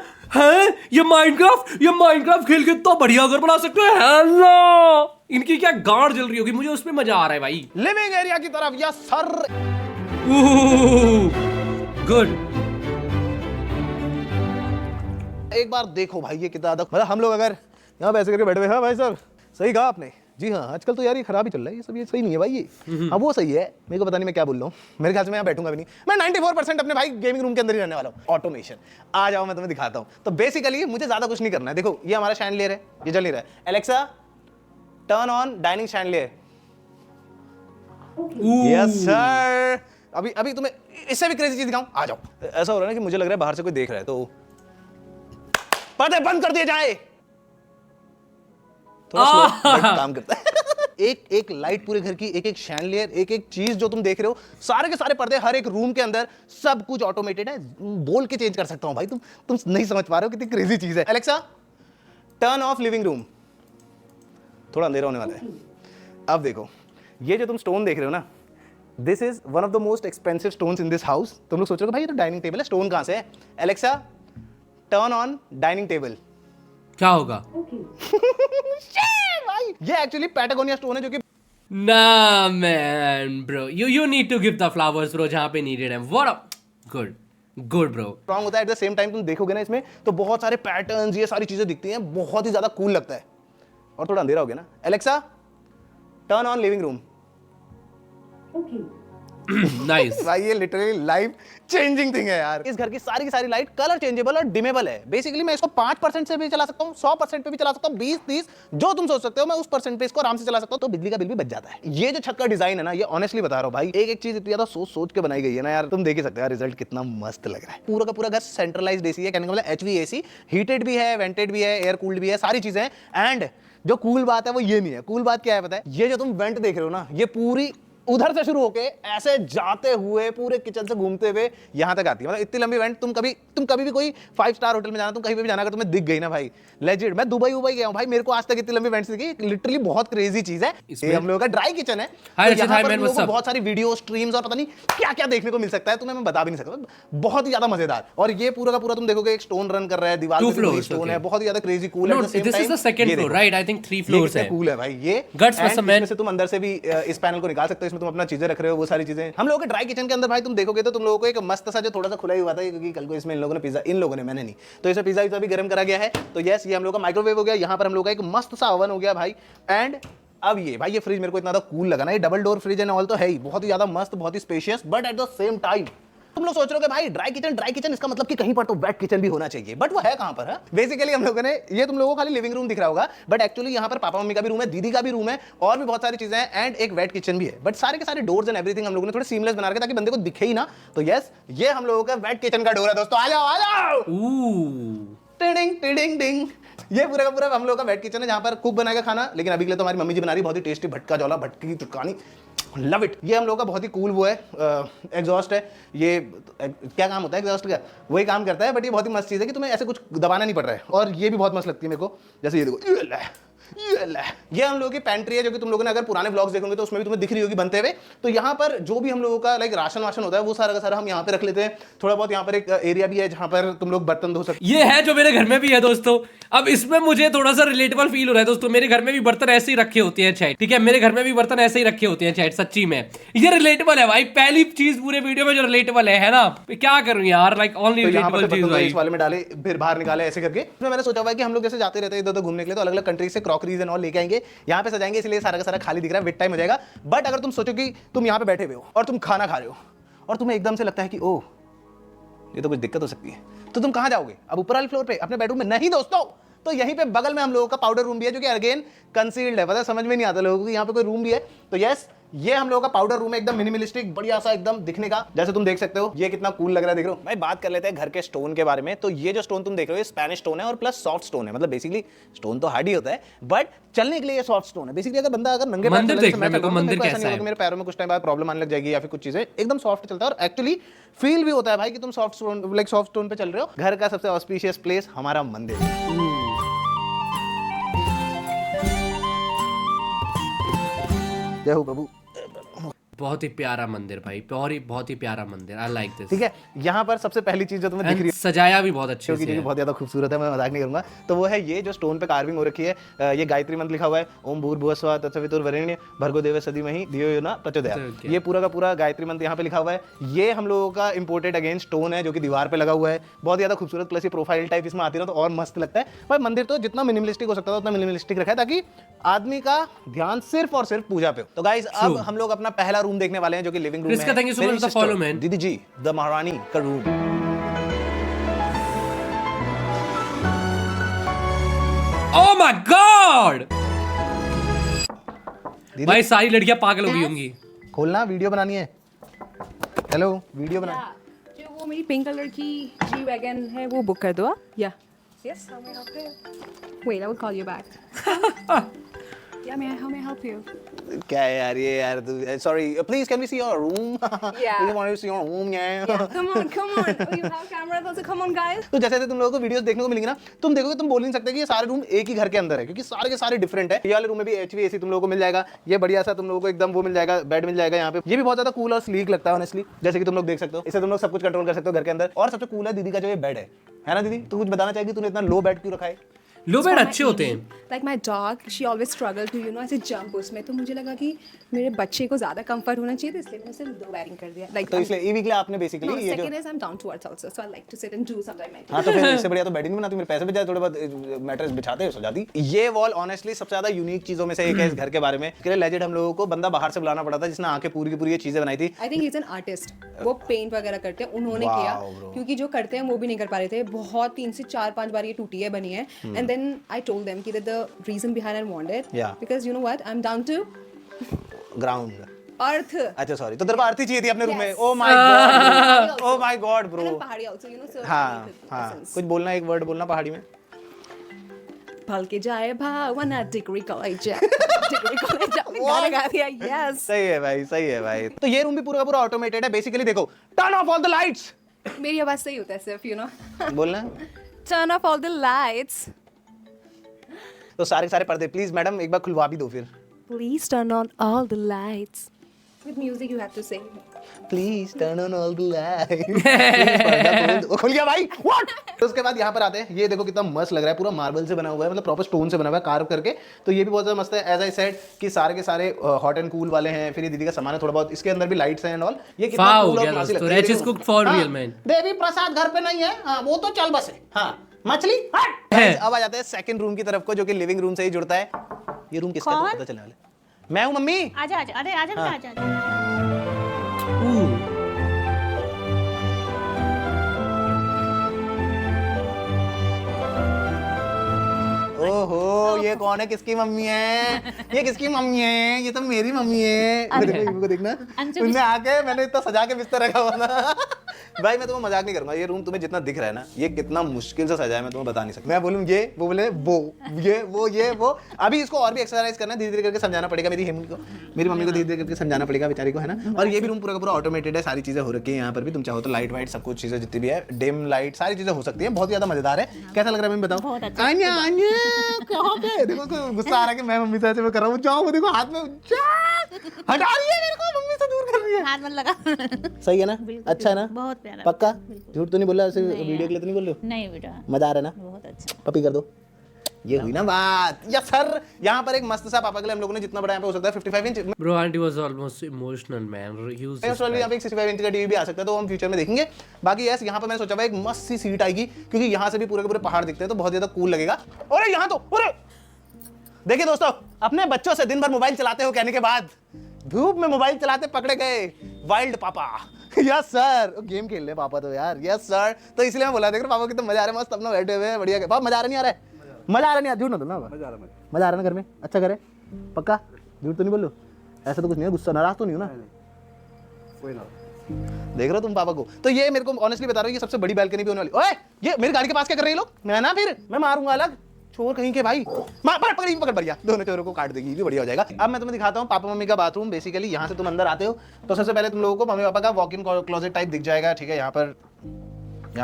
ये माइनक्राफ्ट खेल के इतना बढ़िया घर बना सकते हो, हेलो, इनकी क्या गांड जल रही होगी, मुझे उसमें मजा आ रहा है भाई। लिविंग एरिया की तरफ या सर। गुड। एक बार देखो भाई ये कितना मतलब, हम लोग अगर यहाँ पे ऐसे करके बैठे हुए हैं भाई साहब, सही कहा आपने जी। हाँ आजकल तो यार ये खराब ही चल रहा है, ये सब ये सही नहीं है भाई ये। हाँ वो सही है, मेरे को पता नहीं मैं क्या बोल रहा हूँ, मेरे ख्याल से मैं यहाँ बैठूंगा भी नहीं। मैं 94% अपने भाई गेमिंग रूम के अंदर ही रहने वाला हूँ। ऑटोमेशन, आ जाओ मैं तुम्हें दिखाता हूँ। तो बेसिकली मुझे ज्यादा कुछ नहीं करना है। देखो ये हमारा शैंडलियर है, ये जल नहीं रहा है। Alexa turn on dining chandelier. Yes sir. अभी तुम्हें इससे भी क्रेजी चीज दिखाऊं, आ जाओ। ऐसा हो रहा है ना कि मुझे लग रहा है बाहर से कोई देख रहा है, तो पर्दे बंद कर दिए जाए। थोड़ा स्लो काम करता है। एक लाइट पूरे घर की, एक शैंडलियर, एक चीज जो तुम देख रहे हो, सारे के सारे पर्दे हर एक रूम के अंदर, सब कुछ ऑटोमेटेड है। बोल के चेंज कर सकता हूं भाई, तुम नहीं समझ पा रहे हो कितनी क्रेजी चीज है। Alexa turn off living room. थोड़ा अंधेरा होने वाला है। अब देखो ये जो तुम स्टोन देख रहे हो ना, this is one of the most expensive stones in this house. तुम लोग सोच रहे हो भाई ये तो डाइनिंग टेबल है, स्टोन कहां से है? Alexa turn on dining table. क्या होगा? भाई ये एक्चुअली पैटागोनिया स्टोन है, जो कि ना man bro, you need to give the flowers bro जहां पे नीडेड है। What good bro. स्ट्रांग होता है। एट द सेम टाइम तुम देखोगे ना इसमें तो बहुत सारे पैटर्न्स, ये सारी चीजें दिखती हैं, बहुत ही ज्यादा कूल लगता है। और थोड़ा अंधेरा हो गया ना। Alexa turn on living room. Nice. भाई ये लिटरली लाइफ चेंजिंग थिंग है यार। इस घर की सारी लाइट कलर चेंजेबल और डिमेबल है। बेसिकली मैं इसको 5% से भी चला सकता हूँ, 100% पे भी चला सकता हूँ, 20-30 जो तुम सोच सकते हो, मैं उस परसेंट पे इसको आराम से चला सकता हूँ, तो बिजली का बिल भी बच जाता है। ये जो छत का डिजाइन है ना, ये ऑनेस्टली बता रहा हूँ भाई, एक चीज इतनी ज्यादा सोच के बनाई गई है ना यार, तुम देख ही सकते हो रिजल्ट कितना मस्त लग रहा है। पूरा का पूरा घर सेंट्रलाइज्ड एसी है, कहने का मतलब HVAC, हीटेड भी है, वेंटेड भी है, एयर कूल्ड भी है, सारी चीजें हैं। एंड जो कूल बात है वो ये नहीं है, कूल बात क्या है पता है, ये जो तुम वेंट देख रहे हो ना, ये पूरी उधर से शुरू होके ऐसे जाते हुए पूरे किचन से घूमते हुए यहां तक आती है। मतलब इतनी लंबी वेंट तुम कभी भी कोई 5 स्टार होटल में जाना, तुम कहीं भी जाना, अगर तुम्हें दिख गई ना भाई, लेजिट मैं दुबई गया हूं भाई, मेरे को आज तक इतनी लंबी वेंट्स दिखी, लिटरली बहुत क्रेजी चीज है। ये हम लोगों का ड्राई किचन है, हाय तो रचित, यहाँ हाय पर मैन, तुम लोगों व्हाट्स को अप? बहुत सारी वीडियो स्ट्रीम्स और पता नहीं क्या क्या देखने को मिल सकता है, तुम्हें मैं बता भी नहीं सकता, बहुत ही ज्यादा मजेदार। और ये पूरा का पूरा तुम देखोगे एक स्टोन रन कर रहा है, दीवार Two पे भी floors, स्टोन okay. है, बहुत ही ज्यादा क्रेजी कूल No, है। this is the second floor, right? I think 3 floors है। कूल है भाई ये। Guts for And some man. इसमें से तुम अंदर से भी इस पैनल को निकाल सकते हो, इसमें तुम अपना चीजें रख रहे हो, वो सारी चीजें। हम लोगों के ड्राई किचन के अंदर भाई तुम देखोगे तो तुम लोगों को एक मस्त सा जो थोड़ा सा खुला ही हुआ था, क्योंकि कल को इसमें इन लोगों ने पिज्जा, इन लोगों ने, मैंने नहीं, तो इसमें पिज्जा भी गर्म करा गया है। तो यस, ये हम लोग का माइक्रोवेव हो गया, यहाँ पर हम लोग का एक मस्त सा ओवन हो गया भाई। एंड अब ये भाई, ये फ्रिज मेरे को इतना ज्यादा कूल लगा ना, ये double door fridge and all तो है ही, बहुत ही ज्यादा मस्त, बहुत ही spacious, but at the same time तुम लोग सोच रहे हो कि भाई ड्राई किचन इसका मतलब कि कहीं पर तो वेट किचन भी होना चाहिए, बट वो है कहां पर है? बेसिकली हम लोगों ने, ये तुम लोगों को खाली लिविंग रूम दिख रहा होगा, बट एक्चुअली यहाँ पर पापा मम्मी का भी रूम है, दीदी का भी रूम है, और भी बहुत सारी चीजें हैं, एंड एक वेट किचन भी है। बट सारे के सारे डोर्स एंड एवरीथिंग हम लोगों ने थोड़े सीमलेस बना रखे ताकि बंदे को दिखे ही ना। तो यस, ये हम लोगों का वेट किचन का डोर है दोस्तों, आ जाओ। टिडिंग टिडिंग डिंग, ये पूरा का पूरा हम लोग का वेट किचन है, जहां पर कुक बनाएगा खाना, लेकिन अभी के लिए तो हमारी मम्मी जी बना रही है बहुत ही टेस्टी भटका जौला भटकी की चुटकानी, लव इट। ये हम लोग का बहुत ही कूल वो है, एग्जॉस्ट है, ये क्या काम होता है एग्जॉस्ट का, वही काम करता है, बट ये बहुत ही मस्त चीज़ है कि तुम्हें ऐसे कुछ दबाना नहीं पड़ रहा है। और ये भी बहुत मस्त लगती है मेरे को, जैसे ये देखो, ये हम लोगों की पैंट्री है, जो कि तुम लोगों ने अगर पुराने व्लॉग्स देखोगे तो उसमें भी तुम्हें दिख रही होगी बनते हुए। तो यहाँ पर जो भी हम लोगों का लाइक राशन वाशन होता है, वो सारा का सारा हम यहाँ पे रख लेते हैं। थोड़ा बहुत यहाँ पर एक एरिया भी है जहाँ पर तुम लोग बर्तन धो सकते। ये है जो मेरे घर में भी है दोस्तों। अब इसमें मुझे थोड़ा सा रिलेटेबल फील हो रहा है दोस्तों। मेरे घर में भी बर्तन ऐसे ही रखे होते हैं चैट, ठीक है, मेरे घर में भी बर्तन ऐसे ही रखे होते हैं चैट, सच्ची में ये रिलेटेबल है भाई। पहली चीज पूरे वीडियो में जो रिलेटेबल है ना, क्या करूं यार, लाइक ओनली तो यहाँ पर रिलेटेबल चीज भाई। इस वाले में डाले, फिर बाहर निकाले, ऐसे करके। इसमें मैंने सोचा हुआ है कि हम लोग जैसे जाते रहते हैं इधर उधर घूमने के लिए, तो अलग अलग कंट्री से क्रॉकरीज एंड ऑल लेके आएंगे, यहाँ पे सजाएंगे, इसलिए सारा का सारा खाली दिख रहा है, विद टाइम हो जाएगा। बट अगर तुम सोचो कि तुम यहाँ पे बैठे हुए हो और तुम खाना खा रहे हो और तुम्हें एकदम से लगता है कि ओह ये तो कुछ दिक्कत हो सकती है, तो तुम कहाँ जाओगे? अब ऊपर वाले फ्लोर पे अपने बेडरूम में? नहीं दोस्तों, तो यहीं पे बगल में हम लोगों का पाउडर रूम भी है, जो कि अगेन कंसील्ड है, पता है, समझ में नहीं आता लोगों को यहाँ पे कोई रूम भी है। तो यस, ये हम लोगों का पाउडर रूम है, एकदम मिनिमलिस्टिक, बढ़िया सा एकदम दिखने का, जैसे तुम देख सकते हो। ये कितना कूल लग रहा है, देख रहे हो भाई। बात कर लेते हैं घर के स्टोन के बारे में। तो ये जो स्टोन तुम देख रहे हो, स्पेनिश स्टोन है और प्लस सॉफ्ट स्टोन है। मतलब बेसिकली स्टोन तो हार्ड ही होता है, बट चलने के लिए ये सॉफ्ट स्टोन है। बेसिकली अगर बंदा अगर नंगे पैर मंदिर चले, देखना है मेरे को, मंदिर ऐसा कैसा नहीं होगा है? कि मेरे पैरों में कुछ टाइम बाद प्रॉब्लम आने लग जाएगी या फिर कुछ चीजें, एकदम सॉफ्ट चलता है। और एक्चुअली फील भी होता है भाई कि तुम soft stone, like soft stone पे चल रहे हो। घर का सबसे ऑस्पिशियस प्लेस हमारा मंदिर। जय हो प्रभु। बहुत ही प्यारा मंदिर भाई, बहुत ही प्यारा मंदिर, आई लाइक दिस। ठीक है, यहाँ पर सबसे पहली चीज जो तुम्हें दिख रही है, सजाया भी बहुत अच्छे क्योंकि से जो है। बहुत ज्यादा खूबसूरत है, मैं मजाक नहीं करूंगा, तो वो है ये जो स्टोन पे कार्विंग हो रखी है। ये गायत्री मंत्र लिखा हुआ है, ओम भूर्भुवस्सुवः तत्सवितुर्वरेण्यं भर्गो देवस्य धीमहि धियो यो न प्रचोदयात्। ये पूरा का पूरा गायत्री मंत्र यहाँ पे लिखा हुआ है। ये हम लोगों का इंपोर्टेड अगेन स्टोन है, जो कि दीवार पे लगा हुआ है, बहुत ज्यादा खूबसूरत, प्लस ये प्रोफाइल टाइप इसमें आती है ना, तो और मस्त लगता है भाई। मंदिर तो जितना मिनिमलिस्टिक हो सकता था उतना मिनिमलिस्टिक रखा है, ताकि आदमी का ध्यान सिर्फ और सिर्फ पूजा पे हो। तो गाइस, अब हम लोग अपना पहला रूम देखने वाले हैं, जो कि लिविंग रूम है। Priska, thank you so much for the follow, man. दीदी जी, द महारानी का रूम। ओह माय गॉड भाई, सारी लड़कियां पागल हो गई होंगी। खोलना, वीडियो बनानी है। हेलो, वीडियो बना। जो वो मेरी पिंक कलर की जी वैगन है वो बुक कर दो आप। या yes, how may help you? Wait, I will call you back. या मैं हाउ मे हेल्प यू? क्या है यार ये यार, sorry, please can we see your room? Yeah. We want to see your room. Come on, come on. Oh, you have cameras also. Come on, guys. तो जैसे तुम लोगों को वीडियोस देखने को मिलेंगे ना, तुम देखोगे, तुम बोल नहीं सकते कि ये सारे रूम एक ही घर के अंदर है, क्योंकि सारे के सारे डिफरेंट है। ये वाले रूम में भी HVAC तुम लोगों को मिल जाएगा, ये बढ़िया सा तुम लोगों को एकदम वो मिल जाएगा, बेड मिल जाएगा यहाँ पे। ये भी बहुत ज्यादा कूल और स्लीक लगता है ऑनेस्टली, जैसे कि तुम लोग देख सकते हो। इससे तुम लोग सब कुछ कंट्रोल कर सकते हो घर के अंदर। और सबसे कूल है दीदी का जो ये बेड है ना दीदी? तू कुछ बताना चाहेगी, तूने इतना लो बेड क्यों रखा है? लो बेड अच्छे होते हैं। Like my dog she always struggle to ऐसे जंप उसमें, तो मुझे लगा कि मेरे बच्चे को ज़्यादा कंफर्ट होना चाहिए, तो इसलिए मैंने सिर्फ 2 बेडिंग कर दिया। लाइक तो इसलिए ई-वीक आपने बेसिकली ये जो second is I am down to earth also, so I like to sit and do sometime my हाँ तो फिर इससे बढ़िया तो बेडिंग बनाती, मेरे पैसे बच जाते, थोड़े बहुत मैट्रेस बिछाते हो, सो जाती। ये वॉल ऑनेस्टली सबसे ज्यादा यूनिक चीजों में से एक है इस घर के बारे में। लेजेंड हम लोगों को बंदा बाहर से बुलाना पड़ा था जिसने आके पूरी की पूरी ये चीजें बनाई थी। I think he is an artist, वो पेंट वगैरह करते हैं, उन्होंने किया, क्योंकि जो करते हैं वो भी नहीं कर पा रहे थे, बहुत 3 से 4-5 बार ये टूटी है बनी है। And then I told them कि the reason behind I want it because you know what, I am down to ground. Earth. अच्छा सॉरी, तो तेरे को आरती चाहिए थी अपने रूम में। Oh my God, oh my God bro. पहाड़ी आल्सो सो हाँ हाँ, कुछ बोलना, एक वर्ड बोलना पहाड़ी में। भल के जाए भावना डिग्री कॉलेज गाना गा दिया। यस सही है भाई, सही है भाई। तो ये रूम भी पूरा का पूरा ऑटोमेटेड है बेसिकली। देखो, turn off all the lights. मेरी आवाज सही होता है सिर्फ बोलना, turn off all the lights. तो सारे सारे पर्दे प्लीज मैडम एक बार खुलवा भी दो फिर। Please turn on all the lights with music you have to say. Please turn on all the lights. खुल गया भाई, व्हाट। तो उसके बाद यहाँ पर आते हैं, ये देखो कितना मस्त लग रहा है, पूरा मार्बल से बना हुआ है, मतलब प्रॉपर स्टोन से बना हुआ है कार्व करके। तो ये भी बहुत ज्यादा मस्त है। एज आई सेड कि सारे के सारे हॉट एंड कूल वाले हैं। फिर ये दीदी का सामान है थोड़ा बहुत, इसके अंदर भी लाइट्स हैं एंड ऑल। ये कितना वाओ, cool और क्या classy दोस्तों, लगता है। Rich is cooked for real man। Devi Prasad घर पे नहीं है, हाँ वो तो चल बस है। हाँ मछली हट। अब आ जाते हैं सेकंड रूम की तरफ को, जो कि लिविंग रूम से ही जुड़ता है। ये रूम किसका है तो पता चलने वाला है। मैं हूँ मम्मी। आजा आजा, अरे आजा बेटा आजा। ओहो, ये कौन है, किसकी मम्मी है? ये किसकी मम्मी है? ये तो मेरी मम्मी है। देखो देखना, तुमने आके मैंने इतना सजा के बिस्तर रखा हुआ था। भाई मैं तुम्हें मजाक नहीं करूंगा, ये रूम तुम्हें जितना दिख रहा है ना, ये कितना मुश्किल से सजा है मैं तुम्हें बता नहीं सकता। मैं बोलूँ ये, वो बोले वो, ये वो। अभी इसको और भी एक्सरसाइज करना है, धीरे धीरे करके समझाना पड़ेगा मेरी हेमंत को, मेरी मम्मी को धीरे धीरे करके समझाना पड़ेगा बेचारी को, है ना। और ये भी रूम पूरा का पूरा ऑटोमेटेड है, सारी चीजें हो रखी है यहाँ पर भी। तुम चाहो तो लाइट वाइट सब कुछ चीजें जितनी भी है, डिम लाइट सारी चीजें हो सकती है। बहुत ज्यादा मजेदार है। कैसा लग रहा है मैं बताऊँ? आन्या आन्या कहाँ पे? देखो गुस्सा आ रहा है कि मैं मम्मी से ऐसे कर रहा हूँ। जाओ वो देखो हाथ में हटा रही है मेरे को, मम्मी से दूर कर रही है। हाथ मत लगा। सही है ना? अच्छा है ना? बहुत प्यारा। पक्का झूठ तो नहीं बोल रहा? ऐसे वीडियो के लिए तो नहीं बोल रहे हो? नहीं बेटा, मजा आ रहा है ना? बहुत अच्छा। पपी कर दो। ये हुई ना बात। यस सर, यहाँ पर एक मस्त सा पापा के लिए हम लोगों ने जितना बड़ा यहाँ पे हो सकता है 55 inch. Bro, auntie was almost emotional, man. He was just यहाँ पे एक 65 इंच का टीवी भी आ सकता है, तो हम फ्यूचर में देखेंगे। बाकी यस, यहाँ पर मैंने सोचा हुआ एक मस्त सी सीट आएगी, क्योंकि यहाँ से भी पूरे के पूरे पहाड़ दिखते हैं, तो बहुत ज्यादा कूल लगेगा। अरे यहाँ तो, अरे देखिए दोस्तों, अपने बच्चों से दिन भर मोबाइल चलाते हो कहने के बाद धूप में मोबाइल चलाते पकड़े गए वाइल्ड पापा। यस सर, गेम खेल रहे पापा तो यार। यस सर, तो इसलिए मैं बोला, देख रहे पापा कितना मजा आ रहा है, मस्त अपना बैठे हुए हैं बढ़िया। पापा मजा आ रहा नहीं आ रहा है? मजा आ रहा नहीं, झूठ ना बोलना। मजा आ रहा ना घर में? अच्छा करे पक्का, झूठ तो नहीं बोलो? ऐसा तो कुछ नहीं है, गुस्सा नाराज तो नहीं हो ना? देख रहे हो तुम पापा को? तो ये मेरे को ऑनेस्टली बता रहा हूँ, ये सबसे बड़ी बैल्कनी भी होने वाली। ओए ये मेरी गाड़ी के पास क्या कर रहे हैं लोग? मैं ना फिर मैं मारूंगा अलग, चोर कहीं के भाई। पकड़ बढ़िया, दोनों चोरों को काट देगी, ये भी बढ़िया हो जाएगा। अब मैं तुम्हें दिखाता हूँ पापा मम्मी का बाथरूम। बेसिकली यहाँ से तुम अंदर आते हो तो सबसे पहले तुम लोगों को मम्मी पापा का वॉक इन क्लोजेट टाइप दिख जाएगा। ठीक है, यहाँ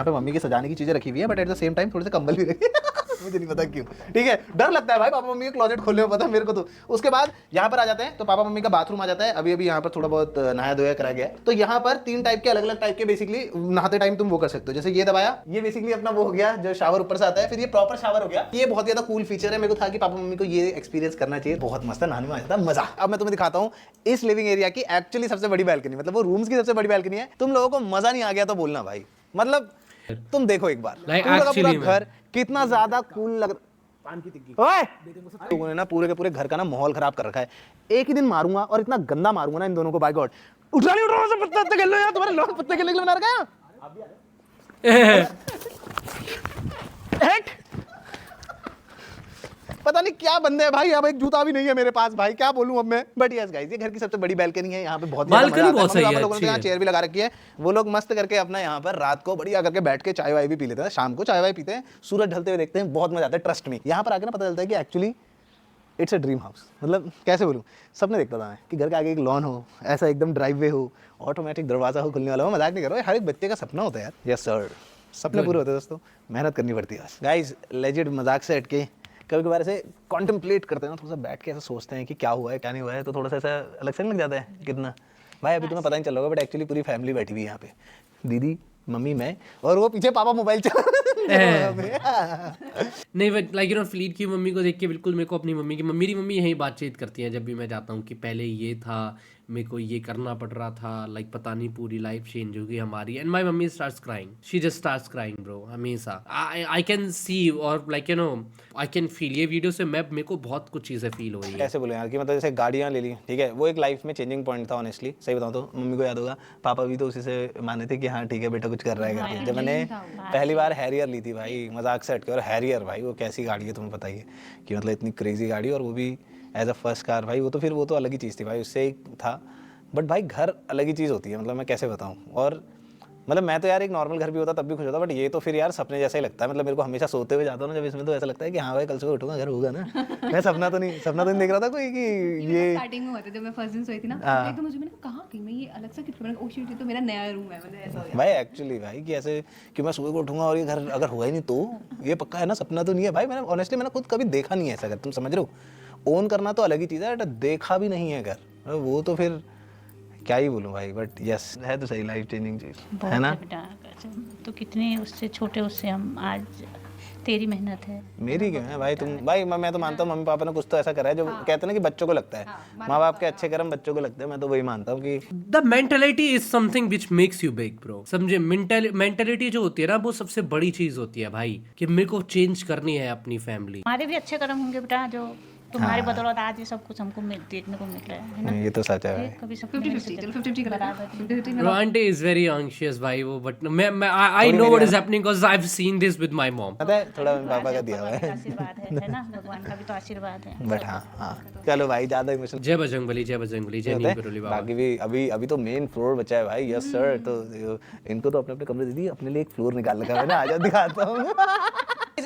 पे मम्मी की सजाने की चीजें रखी हुई है, but at the same time थोड़े से कंबल भी रखे मुझे नहीं पता क्यों। ठीक है, डर लगता है भाई पापा मम्मी के क्लोजेट खोलने में, पता मेरे को तो। उसके बाद यहाँ पर आ जाते हैं तो पापा मम्मी का बाथरूम आ जाता है। अभी यहाँ पर थोड़ा बहुत नहाया धोया करा गया है। तो यहाँ पर 3 टाइप के अलग अलग टाइप के बेसिकली नहाते टाइम तुम वो कर सकते हो। जैसे ये दबाया, ये बेसिकली अपना वो हो गया जो शावर ऊपर से आता है, फिर ये प्रॉपर शावर हो गया। ये बहुत ज्यादा कूल फीचर है, मेरे को था कि पापा मम्मी को ये एक्सपीरियंस करना चाहिए, बहुत मस्त है, नहाने में आ जाता है मजा। अब मैं तुम्हें दिखाता हूँ इस लिविंग एरिया की एक्चुअली सबसे बड़ी बैल्कनी, मतलब वो रूम्स की सबसे बड़ी बैल्कनी है। तुम लोगों को मजा नहीं आ गया तो बोलना भाई, मतलब तुम देखो एक बार Like पूरा का पूरा actually, घर कितना ज्यादा कूल लग ओए! लोगों ने ना पूरे के पूरे घर का ना माहौल खराब कर रखा है। एक ही दिन मारूंगा और इतना गंदा मारूंगा ना इन दोनों को, बाय गॉड। उठ रहा से पत्ते खेल लो यार, तुम्हारे लोग पत्ते खेलने के लिए बना रखा है। हेट! पता नहीं क्या बंदे हैं भाई, अब एक जूता भी नहीं है मेरे पास भाई, क्या बोलूं अब मैं। बट यस गाइस, ये घर की सबसे बड़ी बैल्कनी है। यहाँ पे बहुत बालकनी बहुत सही है, लोगों ने यहाँ चेयर भी लगा रखी है। वो लोग मस्त करके अपना यहाँ पर रात को बढ़िया करके बैठ के चाय वाय भी पी लेते हैं। शाम को चाय वाय पीते हैं, सूरज ढलते हुए देखते हैं, बहुत मजा आता है। ट्रस्ट में यहाँ पर आके ना पता चलता है कि actually it's a dream house. मतलब कैसे बोलूँ, सपने देखता था मैं कि घर के आगे एक लॉन हो, ऐसा एकदम ड्राइववे हो, ऑटोमेटिक दरवाजा हो खुलने वाला हो। मजाक नहीं कर रहा हूँ, हर एक बच्चे का सपना होता है यार। यस सर, सपने पूरे होते हैं दोस्तों, मेहनत करनी पड़ती है गाइस। लेजिट मजाक से हट के कभी कभार ऐसे कॉन्टेम्पलेट करते हैं ना, थोड़ा सा बैठ के ऐसा सोचते हैं कि क्या हुआ है क्या नहीं हुआ है, तो थोड़ा सा ऐसा अलग से लग जाता है कितना। भाई अभी तुम्हें पता नहीं चल रहा होगा, बट एक्चुअली पूरी फैमिली बैठी हुई है यहाँ पे। दीदी मम्मी मैं, और वो पीछे पापा मोबाइल चला नहीं but like you know fleet की मम्मी को देख के बिल्कुल मेरे को अपनी मम्मी की मेरी मम्मी यही बातचीत करती है जब भी मैं जाता हूँ कि पहले ये था, मेरे को ये करना पड़ रहा था, लाइक पता नहीं पूरी लाइफ चेंज हो गई हमारी। And my mummy starts crying, she just starts crying bro, हमेशा। आई कैन सी और like you know I can feel, ये वीडियो से मेरे को बहुत कुछ चीज़ें फील हो रही है। कैसे बोले यार कि मतलब जैसे गाड़ियाँ ले ली, ठीक है, वो एक लाइफ में चेंजिंग पॉइंट था ऑनेस्टली। सही बताऊँ तो मम्मी को याद होगा, पापा भी तो उसी से माने थे कि हाँ ठीक है बेटा कुछ कर रहा है करके। जब मैंने पहली बार हैरियर ली थी भाई, मजाक से हटके, और हैरियर भाई वो कैसी गाड़ी है तुम्हें पता ही है कि मतलब इतनी क्रेजी गाड़ी, और वो भी एज अ फर्स्ट कार भाई, वो तो फिर वो तो अलग ही चीज़ थी भाई, उससे एक था। बट भाई घर अलग ही चीज़ होती है, मतलब मैं कैसे बताऊँ। और मतलब मैं तो यार एक नॉर्मल घर भी होता तब भी खुश होता, बट ये तो फिर यार सपने जैसा ही लगता है। मतलब मेरे को हमेशा सोते हुए जाता हूँ ना जब इसमें, तो ऐसा लगता है कि हाँ भाई कल सुबह उठूंगा घर होगा ना। मैं सपना तो नहीं देख रहा था कोई कि ये स्टार्टिंग में हुआ था जब मैं फर्स्ट दिन सोई थी ना, एक तो मैंने कहा कि मैं ये अलग सा कितना, मैंने ओ शिट ये तो मेरा नया रूम है, मतलब ऐसा हो गया भाई एक्चुअली भाई कि ऐसे कि मैं सुबह को उठूंगा और ये घर अगर होगा ही नहीं तो ये पक्का है ना, सपना तो नहीं है भाई। मैंने ऑनेस्टली मैंने खुद कभी देखा नहीं है ऐसा घर, तुम समझ रहे हो। ओन करना तो अलग ही चीज़ है, बट देखा भी नहीं है घर, वो तो फिर क्या ही बोलूं भाई। बट यस है तो सही लाइफ चेंजिंग चीज है ना। तो कितने उससे छोटे, उससे हम आज तेरी मेहनत है मेरी क्यों है भाई, तुम भाई मैं तो मानता हूँ मम्मी पापा ने कुछ तो ऐसा करा है जो कहते हैं ना कि बच्चों को लगता है, माँ बाप के अच्छे कर्म बच्चों को लगते हैं। मैं तो वही मानता हूँ कि the mentality is something which makes you big bro, समझे। मेंटेलिटी जो होती है ना वो सबसे बड़ी चीज होती है भाई, कि मेरे को चेंज करनी है अपनी फैमिली। हमारे भी अच्छे कर्म होंगे बेटा, जो तुम्हारी बदौलत आज ये सब कुछ हमको देखने को मिल रहा है ना। ये तो सच है भाई। कभी सब 50-50 चलो 50-50 बराबर। Bro, auntie is very anxious भाई वो, but I know what is happening because I've seen this with my mom. पता है थोड़ा मम्मी पापा का दिया हुआ है, आशीर्वाद है ना, भगवान का भी तो आशीर्वाद है। बट हाँ चलो भाई ज्यादा इमोशनल जय बजरंगबली, जय बजरंगबली, जय नीम करोली बाबा। बाकी भी अभी तो मेन फ्लोर बचा है भाई। यस सर, तो इनको तो अपने अपने कमरे दे दिए, अपने लिए एक फ्लोर निकाल रखा है ना, आ जाओ दिखाता हूँ।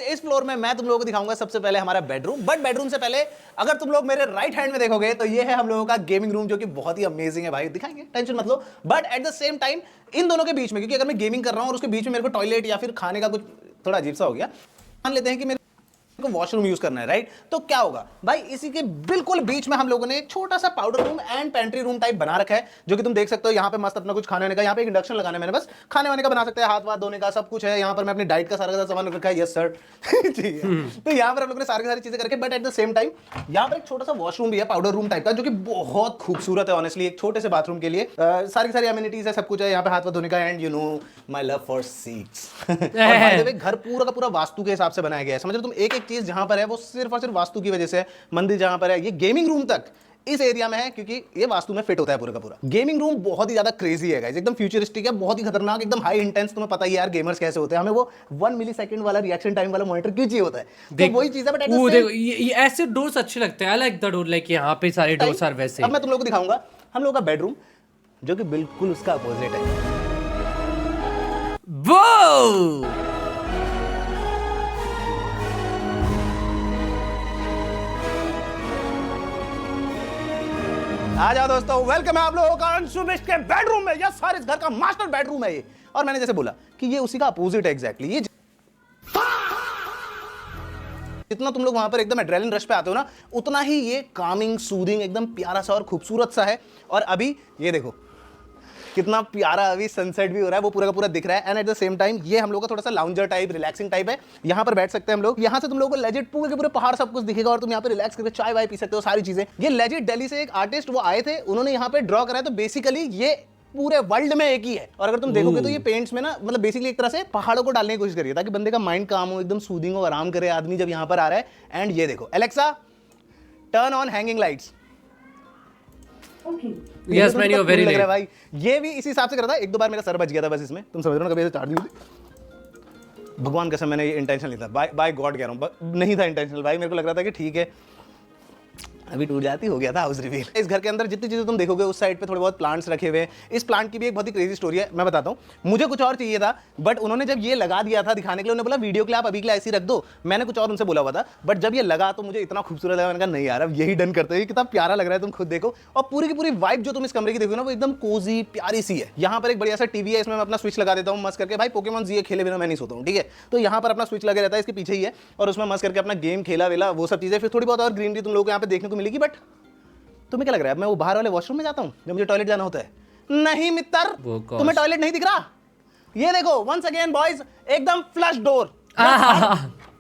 इस फ्लोर में मैं तुम लोगों को दिखाऊंगा सबसे पहले हमारा बेडरूम। बट बेडरूम से पहले अगर तुम लोग मेरे राइट हैंड में देखोगे तो ये है हम लोगों का गेमिंग रूम, जो कि बहुत ही अमेजिंग है भाई, दिखाएंगे टेंशन मत लो। But at the same time इन दोनों के बीच में, क्योंकि अगर मैं गेमिंग कर रहा हूं और उसके बीच में मेरे को टॉयलेट या फिर खाने का कुछ थोड़ा अजीब सा हो गया, मान लेते हैं कि मेरे को वॉशरूम यूज करना है, राइट, तो क्या होगा भाई, इसी के बिल्कुल बीच में हम लोगों ने एक छोटा सा powder room and pantry room type बना रखा है, जो कि तुम देख सकते हो। यहाँ पे मस्त अपना कुछ खाने वाने का, यहाँ पे एक इंडक्शन लगाना है मैंने, बस खाने वाने का बना सकते हैं, हाथ वाथ धोने का सब कुछ है। यहाँ पर मैं अपनी डाइट का सारा सामान रखा है। Yes sir. ठीक है, तो यहाँ पर हम लोगों ने सारी चीजें करके, but at the same time यहाँ पर एक छोटा सा वॉशरूम भी है पाउडर रूम टाइप का, जो कि बहुत खूबसूरत है ऑनेस्टली, एक छोटे से बाथरूम के लिए। सारी एमिनिटीज है, सब कुछ है यहाँ पे, हाथ वाथ धोने का, and you know my love for seats. घर पूरा का पूरा वास्तु के हिसाब से बनाया गया है, समझ लो तुम। एक चीज जहां पर है वो सिर्फ और सिर्फ वास्तु की वजह से है। मंदिर जहां पर है, ये गेमिंग रूम तक इस एरिया में है क्योंकि ये वास्तु में फिट होता है पूरा का पूरा। गेमिंग रूम बहुत ही ज्यादा क्रेजी है गाइस, एकदम फ्यूचरिस्टिक है, बहुत ही खतरनाक, एकदम हाई इंटेंस। तुम्हें पता ही यार गेमर्स कैसे होते हैं, हमें वो 1 मिलीसेकंड वाला रिएक्शन टाइम वाला मॉनिटर क्यों चाहिए होता है, तो वही चीज है। बट वो देखो ये ऐसे डोर्स अच्छे लगते हैं, आई लाइक द डोर, लाइक यहाँ पे सारे डोर्स आर वैसे। अब मैं तुम लोगों को दिखाऊंगा हम लोगों का बेडरूम, जो कि बिल्कुल उसका अपोजिट है। वो आ जाओ दोस्तों, वेलकम है आप लोगों का अंशुमिश के बेडरूम में। यस सर, इस घर का मास्टर बेडरूम है ये, और मैंने जैसे बोला कि ये उसी का अपोजिट है एग्जैक्टली। ये जितना तुम लोग वहां पर एकदम एड्रेनलिन रश पे आते हो ना, उतना ही ये कामिंग, सूदिंग, एकदम प्यारा सा और खूबसूरत सा है। और अभी ये देखो कितना प्यारा अभी सनसेट भी हो रहा है, वो पूरा का पूरा दिख रहा है। And eight the same time ये हम लोग का थोड़ा सा लाउंजर टाइप, रिलैक्सिंग टाइप है। यहाँ पर बैठ सकते हैं हम लोग, यहाँ से तुम लोगों को लेजिट पूरे के पूरे पहाड़ सब कुछ दिखेगा, और तुम यहाँ पे रिलैक्स करके चाय वाय पी सकते हो, सारी चीजें। ये लेजिट दिल्ली से एक आर्टिस्ट वो आए थे, उन्होंने यहाँ पे ड्रॉ करा है, तो बेसिकली ये पूरे वर्ल्ड में एक ही है। और अगर तुम देखोगे तो ये पेंट्स में ना, मतलब बेसिकली एक तरह से पहाड़ों को डालने की कोशिश करिए, ताकि बंदे का माइंड काम हो, एकदम सूदिंग हो, आराम करे आदमी जब यहाँ पर आ रहा है। एंड ये देखो, Alexa turn on hanging lights. Yes man, you are very late भाई। ये भी इसी हिसाब से करा था, एक दो बार मेरा सर बच गया था बस इसमें, तुम समझ रहे हो ना, कभी ऐसे चार्ज नहीं। भगवान कसम मैंने ये इंटेंशन नहीं था, बाय गॉड कह रहा हूँ, नहीं था इंटेंशनल भाई। मेरे को लग रहा था कि ठीक है अभी टूट जाती, हो गया था हाउस रिवील। इस घर के अंदर जितनी चीजें तुम देखोगे, उस साइड पे थोड़े बहुत प्लांट्स रखे हुए हैं। इस प्लांट की भी एक बहुत ही क्रेजी स्टोरी है, मैं बताता हूँ। मुझे कुछ और चाहिए था, बट उन्होंने जब ये लगा दिया था दिखाने के लिए, उन्होंने बोला वीडियो के लिए आप अभी के लिए ऐसे ही रख दो। मैंने कुछ और उनसे बोला हुआ था, बट जब ये लगा तो मुझे इतना खूबसूरत लगा, मैंने कहा नहीं यार अब यही डन करते हैं। कितना प्यारा लग रहा है, तुम खुद देखो। और पूरी की पूरी वाइब जो तुम इस कमरे की देखो ना, वो एकदम कोजी प्यारी सी है। यहाँ पर एक बढ़िया सा टीवी है, इसमें मैं अपना स्विच लगा देता हूँ मस्त करके। भाई पोकेमॉन ये खेले बिना मैं नहीं सोता हूँ, ठीक है। तो यहाँ पर अपना स्विच लगा रहता है, इसके पीछे ही है, और उसमें मस्त करके अपना गेम खेला वेला, वो सब चीजें। फिर थोड़ी बहुत और ग्रीनरी तुम लोगों को यहाँ पे देखने को मिलेगी। बट तुम्हें क्या लग रहा है मैं वो बाहर वाले वॉशरूम में जाता हूँ जब मुझे टॉयलेट जाना होता है? नहीं मित्र, तुम्हें टॉयलेट नहीं दिख रहा? ये देखो वंस अगेन बॉयज, एकदम फ्लश डोर,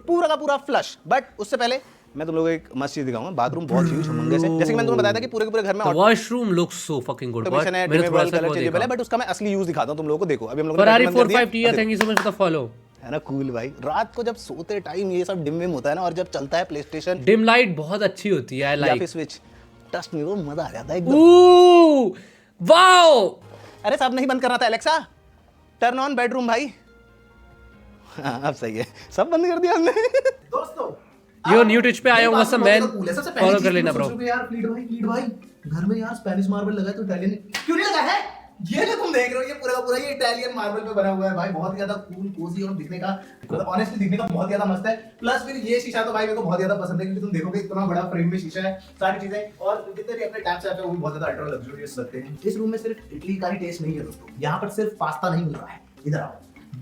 पूरा का पूरा फ्लश। बट उससे पहले मैं तुम लोगों को एक मस्त चीज दिखाऊंगा। बाथरूम बहुत ह्यूज हमंगे से, जैसे कि मैंने तुम्हें बताया था कि पूरे के पूरे घर में washroom looks so fucking good. Automation है, डिमेबल कलर चेंजेबल है, बट उसका मैं असली यूज दिखाता हूं तुम लोगों को। देखो अभी हम लोगों फरारी recommend कर दिया। 45 टिया, thank you so much for the follow. है ना कूल भाई, रात को जब सोते टाइम ये सब डिम विम होता है ना, और जब चलता है प्ले स्टेशन डिम लाइट बहुत अच्छी होती है, आई या लाइक। फिर स्विच, टच में वो मजा आ जाता है एकदम। ओह वाओ, अरे सब नहीं बंद करना था एलेक्सा, टर्न ऑन बेडरूम भाई। हाँ अब सही है, सब बंद कर दिया हमने। दोस्तों यो न्यू ट्विच पे आया हूँ सब मैन, सबसे पहली फॉलो चीज कर लेना तुम ब्रो। सोचोगे यार फ्लीट भाई घर में यार स्पेनिश मार्बल लगा है तो इटालियन क्यों नहीं लगा है? ये जो तुम देख रहे हो ये पूरा का पूरा ये इटालियन मार्बल पे बना हुआ है भाई, बहुत ही ज्यादा कूल कोजी और दिखने का, मतलब ऑनेस्टली दिखने का बहुत ज्यादा मस्त है। प्लस फिर ये शीशा तो भाई मेरे को बहुत ज्यादा पसंद है, क्योंकि तुम देखोगे इतना बड़ा फ्रेम में शीशा है, सारी चीजें, और जितने भी अपने टैप्स है वो भी बहुत ज्यादा अल्ट्रा लग्जरियस लगते हैं। इस रूम में सिर्फ इडली का ही टेस्ट नहीं है दोस्तों, यहाँ पर सिर्फ पास्ता नहीं मिल रहा है। इधर आओ,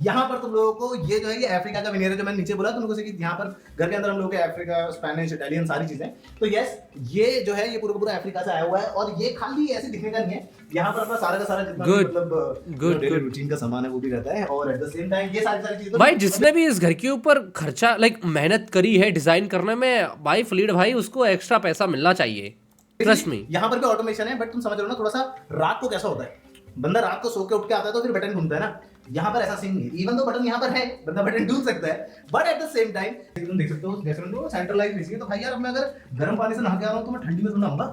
यहाँ पर तुम लोगों को ये जो है ये अफ्रीका का विनियर है, जो मैंने नीचे बोला तुम लोगों से कि यहाँ पर घर के अंदर हम लोग के अफ्रीका, स्पेनिश, इटालियन सारी चीजें। तो यस ये जो है ये पूरा का पूरा अफ्रीका से आया हुआ है, और ये खाली ऐसे दिखने का नहीं है, यहाँ पर अपना सारा का सारा जितना भी Good. मतलब Good, डेली good. रूटीन का सामान है वो भी रहता है, और एट द सेम टाइम ये सारी चीजें भाई जिसने भी इस घर के ऊपर खर्चा लाइक मेहनत करी है डिजाइन करने में, भाई फ्लीड भाई उसको एक्स्ट्रा पैसा मिलना चाहिए, ट्रस्ट मी। यहाँ पर भी ऑटोमेशन है, बट तुम समझ रहे हो ना थोड़ा सा रात को कैसा होता है, बंदा रात को सो के उठ के आता है तो फिर बटन घूमता है ना, यहाँ पर ऐसा सीन नहीं है। इवन तो बटन यहाँ पर है, बंदा बटन ढूंढ सकता है, but at the same time तुम देख सकते हो जैसे तो सेंट्रलाइज नहीं है। तो भाई यार अब मैं अगर गर्म पानी से नहा के आ रहा हूँ तो मैं ठंडी में तो नहाऊंगा,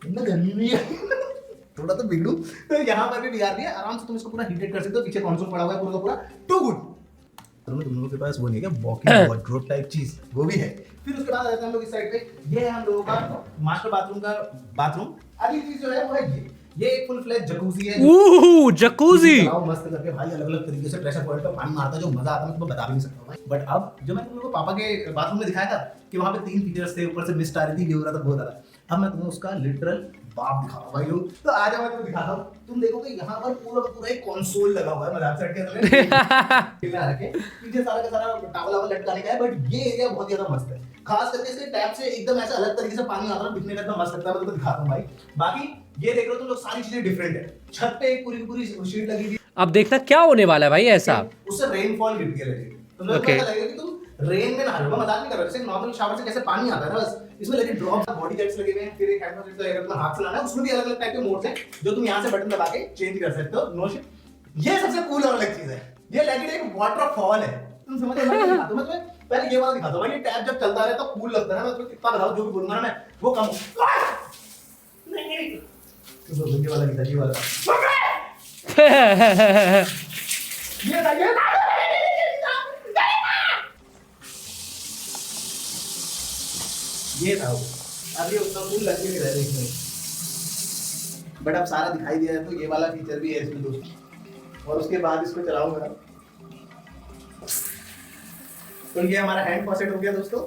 इतना गर्मी में है थोड़ा तो बिगड़ू। तो यहाँ पर भी बिगाड़ दिया, आराम से तुम इसको पूरा हीटेड कर सकते हो। पीछे कंसोल पड़ा हुआ है पूरा का पूरा, टू गुड। तुम लोगों के पास वो नहीं है क्या वॉकिंग वार्डरोब टाइप चीज, वो भी है। फिर उसके बाद आते हैं हम लोग इस साइड पे, ये है हम लोगों का मास्टर बाथरूम का बाथरूम। अगली चीज जो है वो है ये एक फुल फ्लैश जकूजी है, ओह जकूजी, मस्त करके भाई अलग अलग तरीके से प्रेशर पॉइंट पे पानी मारता है, जो मजा आता है मैं तुम्हें बता भी नहीं सकता भाई। बट अब जो मैं तुम लोगों को पापा के बाथरूम में दिखाया था कि वहां पे 3 फीचर्स थे, ऊपर से मिस्ट आ रही थी, ये हो रहा था बहुत ज्यादा, अब मैं तुम्हें उसका लिटरल बाप दिखा रहा हूं भाई लोग। तो आज मैं तुम्हें दिखाता हूं, तुम देखोगे यहाँ पर पूरा का पूरा एक कंसोल लगा हुआ है, मजाक साइड के अंदर रखे पीछे सारा का सारा टावल वावल लटकाने का है, बट ये एरिया बहुत ज्यादा मस्त है, खास करके इसके टैप से एकदम ऐसा अलग तरीके से पानी आता है, दिखने का इतना मस्त लगता है। मैं तुम्हें दिखाता हूं भाई। बाकी ये देख रहे हो तुम लोग, सारी चीजें डिफरेंट है। छत पे एक पूरी की पूरी शीट लगी थी, अब देखना क्या होने वाला है भाई ऐसा। उससे रेनफॉल गिर गया लगे, तुम लोग को Okay. ऐसा लगेगा कि तुम रेन में नहा रहे हो, मजाक नहीं कर रहा, जैसे नॉर्मल शावर से कैसे पानी आता है ना, बस इसमें लगे ड्रॉप, बॉडी जेट्स लगे हुए हैं, फिर एक हैंड वॉश तो अगर हाथ से लाना है, उसमें भी अलग अलग टाइप के मोड्स हैं जो तुम यहां से बटन दबा के चेंज कर सकते हो। नो शिट, ये सबसे कूल और अलग चीज है, ये लेकिन एक वाटरफॉल है, तुम समझ रहे हो? तो मैं तुम्हें पहले ये वाला दिखाता हूं भाई, ये टैप जब चलता रहता तो कूल लगता है ना, मैं तुम्हें कितना बताऊं, जो भी बोलूंगा ना मैं वो कम नहीं तो ये वाला दिखा, ये वाला ये था वो। अब ये उतना कूल लग नहीं रहा है देखने, बट अब सारा दिखाई दिया है तो ये वाला फीचर भी है इसमें दोस्तों। और उसके बाद इसको चलाऊंगा तो ये हमारा हैंड फॉसेट हो गया दोस्तों।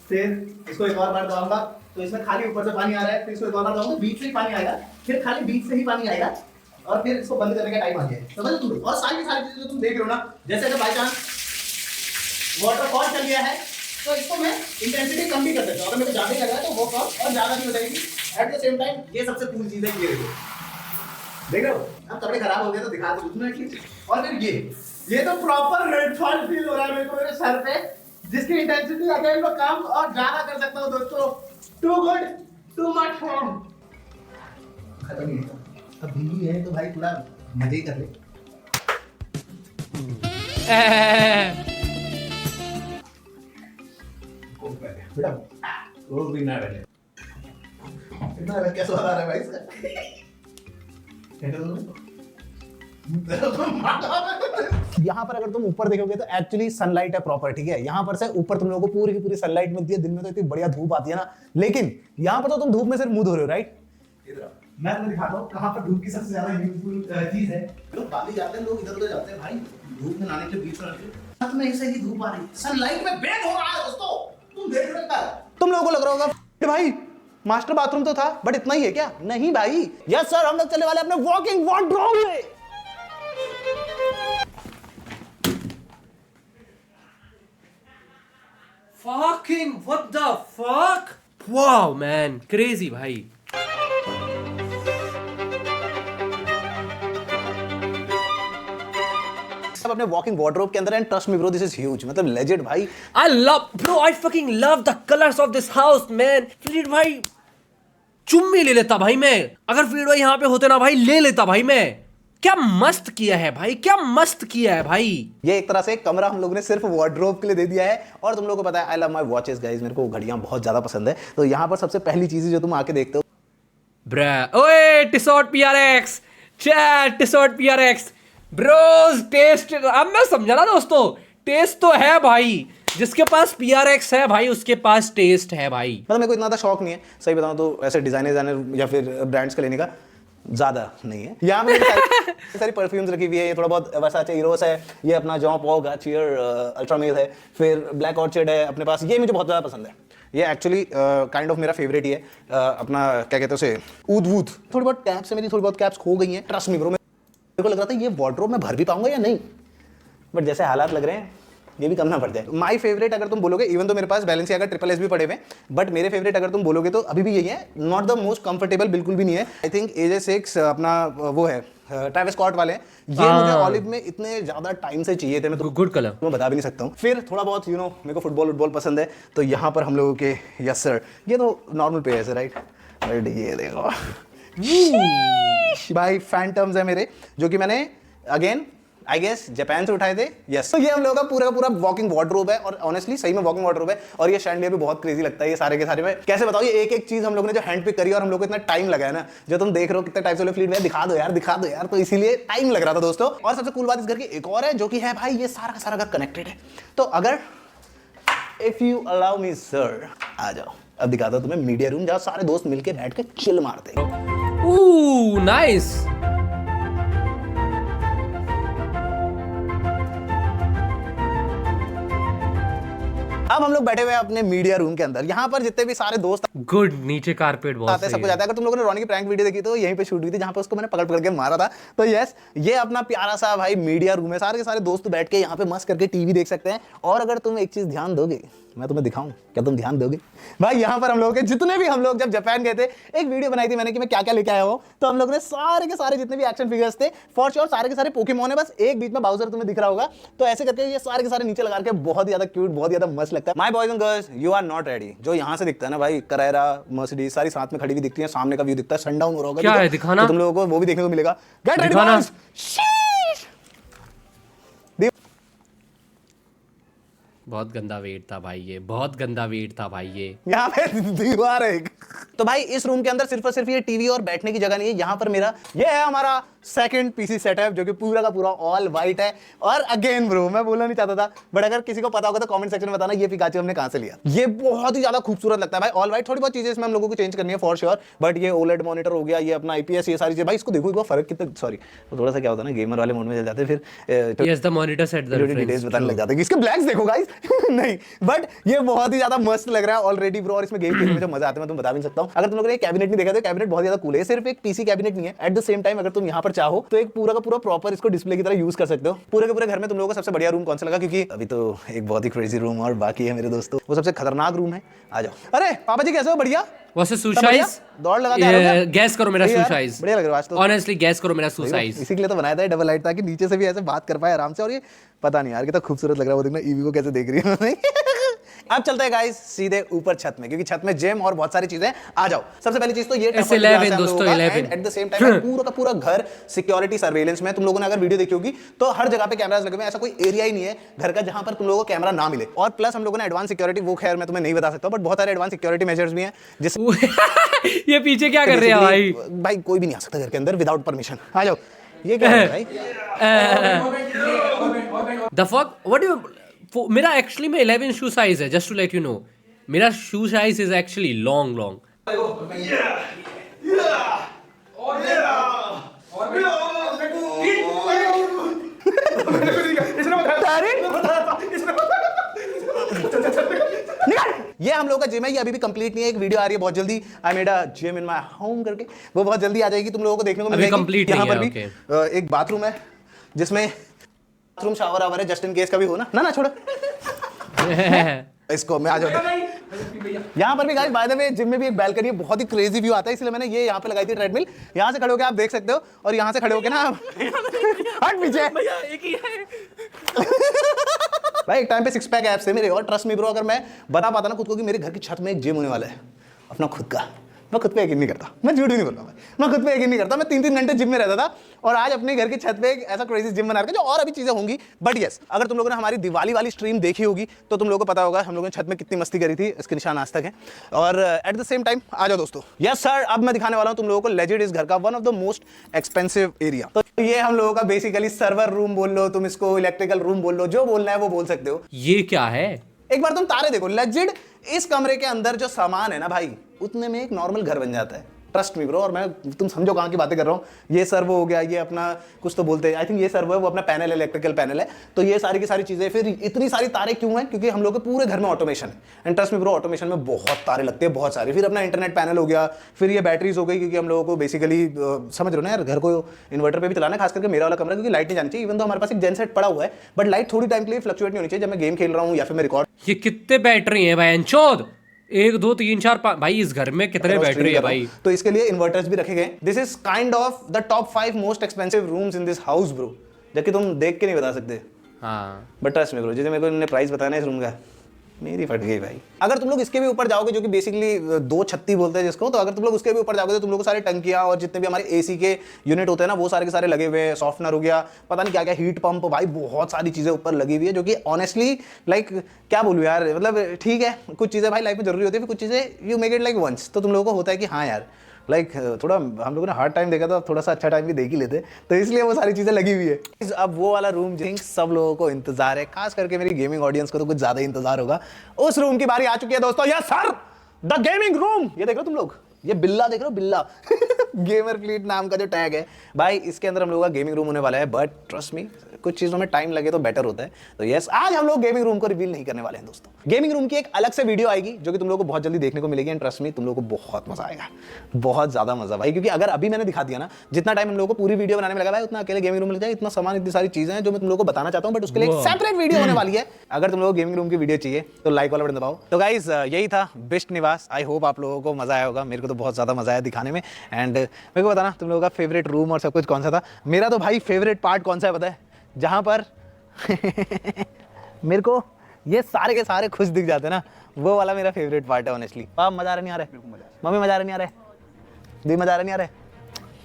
फिर इसको एक और बार दबाऊंगा तो इसमें खाली ऊपर से पानी आ रहा है, फिर इसको एक और बार दबाऊंगा बीच से ही पानी आएगा, फिर खाली बीच से ही पानी आएगा, और फिर इसको बंद करने का टाइम आ गया है, समझ तुम। और सारी चीजें जो तुम देख रहे हो ना, जैसे अगर बाई चांस वाटरफॉल चल गया है तो इसको मैं इंटेंसिटी कम भी कर सकता हूँ, अगर मेरे को ज्यादा ही लग रहा है तो वो कम और ज्यादा भी हो जाएगी। एट द सेम टाइम ये सबसे कूल चीज है, ये देख रहे हो। अब कपड़े खराब हो गए तो दिखा दो उसमें एटलीस्ट। और फिर ये तो प्रॉपर रेडफॉल फील हो रहा है मेरे को मेरे सर पे, जिसकी इंटेंसिटी अगेन मैं कम और ज्यादा कर सकता हूँ दोस्तों। Too good too much form खत्म नहीं है, अब भीगी है तो भाई थोड़ा मजे ही कर ले। बेटा वो भी ना बैठे, इतना कैसे आ रहा है भाई इसका? यहाँ पर अगर तुम ऊपर देखोगे तो एक्चुअली सनलाइट है प्रॉपर, ठीक है। यहाँ पर से ऊपर तुम लोगों को पूरी की पूरी सनलाइट मिलती है, दिन में तो इतनी बढ़िया धूप आती है ना, लेकिन यहाँ पर तो तुम धूप में सिर्फ मुंह धो रहे हो, राइट। मैं तुम्हें दिखाता हूँ कहाँ पर धूप की सबसे ज्यादा यूजफुल चीज है। लोग बाहर जाते हैं, लोग इधर उधर जाते हैं भाई, धूप में नहाने के बीच में में ऐसे ही धूप आ रही है, सनलाइट में बेक हो रहा है दोस्तों, तुम देख रहे हो। तुम लोगों को लग रहा होगा भाई मास्टर बाथरूम तो था बट इतना ही है क्या? नहीं भाई, यस सर, हम लोग चलने वाले अपने वॉकिंग वार्डरोब में। Fucking what the fuck? Wow man, crazy भाई। सब अपने वॉकिंग वार्डरोब के अंदर and trust me bro this is huge, मतलब लेजेंड भाई। I love, bro, I fucking love the colors of this house, man. Fleet भाई चुम्मी ले लेता भाई मैं, अगर फ्लीट भाई यहाँ पे होते ना भाई ले लेता भाई मैं। क्या मस्त किया है भाई, क्या मस्त किया है भाई। ये एक तरह से कमरा हम लोगों ने सिर्फ वार्डरोब के लिए दे दिया है। और तुम लोगों को पता है I love my watches guys, मेरे को घड़ियां बहुत ज्यादा पसंद है। तो यहाँ पर सबसे पहली चीज जो तुम आके देखते हो, ब्रा ओए Tissot PRX, chat Tissot PRX bros test. अब मैं समझा ना दोस्तों, टेस्ट तो है भाई, जिसके पास पीआरएक्स है भाई उसके पास टेस्ट है भाई। मतलब मेरे को इतना ज्यादा शौक नहीं है सही बताऊं तो, ऐसे डिजाइनर या फिर ब्रांड्स का लेने का ज्यादा नहीं है। यहाँ में सारी परफ्यूम्स रखी हुई है, ये थोड़ा बहुत वर्साचे हीरोस है, ये अपना जॉन पॉल गार्नियर अल्ट्रामेल है, फिर ब्लैक ऑर्चिड है अपने पास, ये मुझे बहुत ज़्यादा पसंद है। ये एक्चुअली काइंड ऑफ मेरा फेवरेट ही है। अपना क्या कहते हैं उसे, ऊद वूद। थोड़ी बहुत कैप्स है मेरी, थोड़ी बहुत कैप्स खो गई हैं, ट्रस्ट मी ब्रो। मेरे को लग रहा था ये वार्डरोब में भर भी पाऊंगा या नहीं, बट जैसे हालात लग रहे हैं ये भी करना पड़ता है। माय फेवरेट अगर तुम बोलोगे, इवन तो मेरे पास बैलेंसियागा ट्रिपल एस भी पड़े हुए, बट मेरे फेवरेट अगर तुम बोलोगे तो अभी भी यही है। नॉट द मोस्ट कंफर्टेबल बिल्कुल भी नहीं है। आई थिंक AJ6 अपना वो है ट्रैविस स्कॉट वाले, ये मुझे ऑलिव में इतने ज्यादा टाइम से चाहिए थे, मैं तो गुड कलर मैं बता भी नहीं सकता हूँ। फिर थोड़ा बहुत मेरे को फुटबॉल पसंद है, तो यहाँ पर हम लोगों के यस सर, ये तो नॉर्मल पे है राइट, बट ये देखो भाई फैंटम्स है मेरे, जो कि मैंने अगेन आई गेस जापान से उठाए थे। यस, तो ये हम लोगों का पूरा वॉकिंग वार्डरोब है, और ऑनेस्टली सही में वॉकिंग वार्डरोब है। और ये शैंडलियर भी बहुत क्रेजी लगता है, ये सारे के सारे में कैसे बताओ, ये एक एक चीज हम लोगों ने जो हैंड पिक करी और हम लोग को इतना टाइम लगा है ना, जो तुम देख रहे हो कितने टाइप से फ्लीट में दिखा दो यार, तो इसीलिए टाइम लग रहा था दोस्तों। और सबसे कूल बात इस घर की एक और है, जो कि है भाई ये सारा का सारा घर कनेक्टेड है। तो अगर if you allow me sir, आ जाओ अब दिखाता हूं तुम्हें मीडिया रूम, जहां सारे दोस्त मिलके बैठ के चिल मारते हैं। Oh nice. अब हम लोग बैठे हुए हैं अपने मीडिया रूम के अंदर। यहाँ पर जितने भी सारे दोस्त गुड, नीचे कारपेट बहुत आते हैं, सब कुछ आता है। अगर तुम लोगों ने रॉनी की प्रैंक वीडियो देखी तो यहीं पे शूट हुई थी, जहाँ पे उसको मैंने पकड़ के मारा था। तो यस, ये अपना प्यारा सा भाई मीडिया रूम है, सारे के सारे दोस्त बैठ के यहाँ पे मस्त करके टीवी देख सकते हैं। और अगर तुम एक चीज ध्यान दोगे, मैं तुम्हें दिखाऊं, क्या तुम ध्यान दोगे भाई? यहाँ पर हम लोग के जितने भी, हम लोग जब जापान गए थे एक वीडियो बनाई थी मैंने कि मैं क्या क्या लेके आया हूँ, तो हम लोग ने सारे के सारे जितने भी एक्शन फिगर्स थे फॉर श्योर सारे के सारे पोकेमॉन है, बस एक बीच में बाउजर तुम्हें दिख रहा होगा। तो ऐसे करके ये सारे के सारे नीचे लगा के बहुत ज्यादा क्यूट, बहुत ज्यादा मस्त लगता है। My boys and girls, you are not ready. जो यहाँ से दिखता है ना भाई, करेरा मर्सिडीज सारी साथ में खड़ी हुई दिखती है, सामने का व्यू दिखता है, सनडाउन हो रहा होगा, क्या है दिखाना, तो तुम लोगों को वो भी देखने को मिलेगा। Get ready boys. बहुत गंदा वेट था भाई, ये बहुत गंदा वेट था भाई। ये यहाँ पे दीवार है। तो भाई इस रूम के अंदर सिर्फ और सिर्फ ये टीवी और बैठने की जगह नहीं है। यहाँ पर मेरा ये है हमारा सेकंड पीसी सेटअप, जो कि पूरा का पूरा ऑल वाइट है। और अगेन ब्रो, मैं बोलना नहीं चाहता था, बट अगर किसी को पता होगा तो कमेंट सेक्शन में बताना ये पिकाचू हमने कहां से लिया। ये बहुत ही ज्यादा खूबसूरत लगता है भाई, ऑल वाइट। थोड़ी बहुत चीजें इसमें हम लोगों को चेंज करनी है फॉर श्योर, बट ये ओलेड मॉनिटर हो गया, ये अपना IPS, ये सारी चीजें भाई इसको देखो एक बार फर्क कितना, सॉरी थोड़ा सा क्या होता है ना, गेमर वाले मोड में चल जाते हैं, फिर yes the monitor set the details बताने लग जाते हैं कि इसके ब्लैक्स देखो गाइस नहीं, बट ये बहुत ही ज्यादा मस्त लग रहा है ऑलरेडी ब्रो। और इसमें गेम खेलने में जो मजा आता है मैं तुम्हें बता भी नहीं सकता हूं। अगर तुम लोगों ने कैबिनेट नहीं देखा तो कैबिनेट बहुत ज्यादा कूल है। सिर्फ एक पीसी कैबिनेट नहीं है, एट द सेम टाइम अगर तुम यहाँ पर चाहो तो एक पूरा का पूरा प्रॉपर इसको डिस्प्ले की तरह यूज कर सकते हो। पूरे के पूरे घर में तुम लोगों को सबसे बढ़िया रूम कौन सा लगा? क्योंकि अभी तो एक बहुत ही क्रेजी रूम और बाकी है मेरे दोस्तों, वो सबसे खतरनाक रूम है। आ जाओ। अरे पापा जी कैसे हो? बढ़िया। वैसे सुसाइज दौड़ लगा के गैस करो मेरा सुसाइज, बढ़िया लग रहा है आज तो। ऑनेस्टली गैस करो मेरा सुसाइज। इसी के लिए तो बनाया था डबल लाइट, ताकि नीचे से भी ऐसे बात कर पाए आराम से। और ये पता नहीं यार कितना खूबसूरत लग रहा है, वो देखना ईवी को कैसे देख रही है। अब चलते हैं गाइस सीधे ऊपर छत में, क्योंकि छत में जिम और बहुत सारी चीजें। आ जाओ। सबसे पहली चीज तो ये S11 दोस्तों, 11 एट द सेम टाइम पूरा का पूरा घर सिक्योरिटी सर्वेलेंस में। तुम लोगों ने अगर वीडियो देखी होगी तो हर जगह पे कैमरास लगे हुए हैं, ऐसा कोई एरिया ही नहीं है घर का जहां पर तुम लोगों को कैमरा ना मिले। और प्लस हम लोगों ने एडवांस सिक्योरिटी, वो खैर मैं तुम्हें नहीं बता सकता, बट बहुत सारे एडवांस सिक्योरिटी मेजर्स भी हैं जिससे ये पीछे क्या कर रहे हैं भाई? भाई कोई भी नहीं आ सकता घर के अंदर विदाउट परमिशन। आ जाओ। ये क्या है भाई? द फक व्हाट यू, मेरा एक्चुअली में 11 शू साइज है, just to let you know. मेरा shoe size is actually long. ये हम लोग का जिम है, ये अभी भी कंप्लीट नहीं है। एक वीडियो आ रही है बहुत जल्दी, I made a gym in my home करके, वो बहुत जल्दी आ जाएगी, तुम लोगों को देखने को मिलेगी। कंप्लीट यहाँ नहीं पर है, भी एक बाथरूम है जिसमें बाथरूम शावर आवर है, जस्ट इन केस कभी हो ना छोड़ो इसको। मैं आ जाऊँ। यहाँ पर भी guys by the way gym में भी एक बैल्कनी है, बहुत ही क्रेजी व्यू आता है, इसलिए मैंने ये यहाँ पे लगाई थी ट्रेडमिल। यहाँ से खड़े होकर आप देख सकते हो, और यहाँ से खड़े होकर ना हट पीछे भाई एक टाइम पे 6 पैक एब्स थे मेरे, और ट्रस्ट मी ब्रो, अगर मैं बता पाता ना खुद को कि मेरे घर की छत में एक जिम होने वाला है अपना खुद का, मैं खुद पे यकीन नहीं करता, मैं झूठ भी नहीं बोलता भाई, मैं खुद पे यकीन नहीं करता। मैं 3-3 घंटे जिम में रहता था और आज अपने घर की छत पे एक ऐसा क्रेजी जिम बना रखा है, जो और अभी चीजें होंगी। बट यस, अगर तुम लोगों ने हमारी दिवाली वाली स्ट्रीम देखी होगी तो तुम लोगों को पता होगा हम लोगों ने छत में कितनी मस्ती करी थी, इसके निशान आज तक है। और एट द सेम टाइम आ जाओ दोस्तों, यस सर, अब मैं दिखाने वाला हूँ तुम लोगों को लेजेंड इस घर का one of the most expensive area. तो ये हम लोगों का बेसिकली सर्वर रूम बोल लो, तुम इसको इलेक्ट्रिकल रूम बोल लो, जो बोलना है वो बोल सकते हो। ये क्या है? एक बार तुम तारे देखो, लेजिड इस कमरे के अंदर जो सामान है ना भाई, उतने में एक नॉर्मल घर बन जाता है, ट्रस्ट मी ब्रो। और मैं, तुम समझो कहाँ की बातें कर रहा हूँ। ये सर्वो हो गया, ये अपना कुछ तो बोलते हैं, आई थिंक ये सर्वो है, वो अपना पैनल है, इलेक्ट्रिकल पैनल है। तो ये सारी की सारी चीजें, फिर इतनी सारी तारें क्यों हैं? क्योंकि हम लोग के पूरे घर में ऑटोमेशन है, and trust me bro, automation में बहुत तारे लगते हैं, बहुत सारी। फिर अपना इंटरनेट पैनल हो गया, फिर ये बैटरीज हो गई, क्योंकि हम लोगों को बेसिकली समझ रहे हो ना यार, घर को इन्वर्टर पे भी चलाना है, खास करके मेरा वाला कमरा, क्योंकि लाइट नहीं जानी चाहिए। इवन तो हमारे पास एक जेन सेट पड़ा हुआ है, बट लाइट थोड़ी टाइम के लिए फ्लक्चुएट नहीं होनी चाहिए, जब मैं गेम खेल रहा हूँ या फिर मैं रिकॉर्ड ये कितने बैटरी हैं भाई? अंचोद 1 2 3 4 5 भाई, इस घर में कितने बैटरी है भाई? तो इसके लिए इन्वर्टर्स भी रखे गए। This is kind of the top 5 most expensive rooms in this house bro, जबकि तुम देख के नहीं बता सकते। हाँ, बट ट्रस्ट मी ब्रो, जैसे मेरे को इन्होंने प्राइस बताया ना इस रूम का, मेरी फट गई भाई। अगर तुम लोग इसके भी ऊपर जाओगे, जो कि बेसिकली 2 बोलते हैं जिसको, तो अगर तुम लोग उसके भी ऊपर जाओगे तो तुम लोग को सारे टंकियां और जितने भी हमारे एसी के यूनिट होते हैं ना, वो सारे के सारे लगे हुए हैं। सॉफ्टनर हो गया, पता नहीं क्या क्या, हीट पंप, भाई बहुत सारी चीजें ऊपर लगी हुई है, जो कि ऑनेस्टली लाइक क्या बोलूँ यार, मतलब ठीक है, कुछ चीजें भाई लाइफ में जरूरी होती है, फिर कुछ चीजें you make it like once, तो तुम लोगों को होता है कि हाँ यार, लाइक थोड़ा हम लोगों ने हार्ड टाइम देखा था, थोड़ा सा अच्छा टाइम भी देख ही लेते, तो इसलिए वो सारी चीजें लगी हुई है। अब वो वाला रूम जो सब लोगों को इंतजार है, खास करके मेरी गेमिंग ऑडियंस को तो कुछ ज्यादा ही इंतजार होगा, उस रूम की बारी आ चुकी है दोस्तों। Yes sir, the gaming room. ये देख रहे हो तुम लोग, ये बिल्ला देख रहे हो, बिल्ला गेमर फ्लीट नाम का जो टैग है भाई, इसके अंदर हम लोगों का गेमिंग रूम होने वाला है। बट ट्रस्ट मी, कुछ चीजों में टाइम लगे तो बेटर होता है। तो यस, आज हम लोग गेमिंग रूम को रिवील नहीं करने वाले हैं दोस्तों। गेमिंग रूम की एक अलग से वीडियो आएगी, जो कि तुम लोगों को बहुत जल्दी देखने को मिलेगी, एंड ट्रस्ट मी, तुम लोगों को बहुत मजा आएगा, बहुत ज्यादा मजा भाई। क्योंकि अगर अभी मैंने दिखा दिया ना, जितना टाइम हम लोगों को पूरी वीडियो बनाने में लगा भाई, उतना अकेले गेमिंग रूम में लग जाए, इतना सामान, इतनी सारी चीजें हैं जो मैं तुम लोगों को बताना चाहता हूँ, बट उसके लिए एक सेपरेट वीडियो होने वाली है। अगर तुम लोगों को गेमिंग रूम की वीडियो चाहिए तो लाइक वाला बटन दबाओ। तो गाइस, यही था बिस्ट निवास। आई होप आप लोगों को मजा आया होगा, मेरे को तो बहुत ज्यादा मजा आया दिखाने में। एंड मेरे को बताना तुम लोगों का फेवरेट रूम और सब कुछ कौन सा था। मेरा तो भाई फेवरेट पार्ट कौन सा है पता है? जहां पर मेरे को ये सारे के सारे खुश दिख जाते हैं ना, वो वाला मेरा फेवरेट पार्ट है ऑनेस्टली। पाप मजा आ रहा नहीं आ रहा है? मम्मी मजा आ रहा नहीं आ रहा है? दी मजा आ रहा नहीं आ रहा है?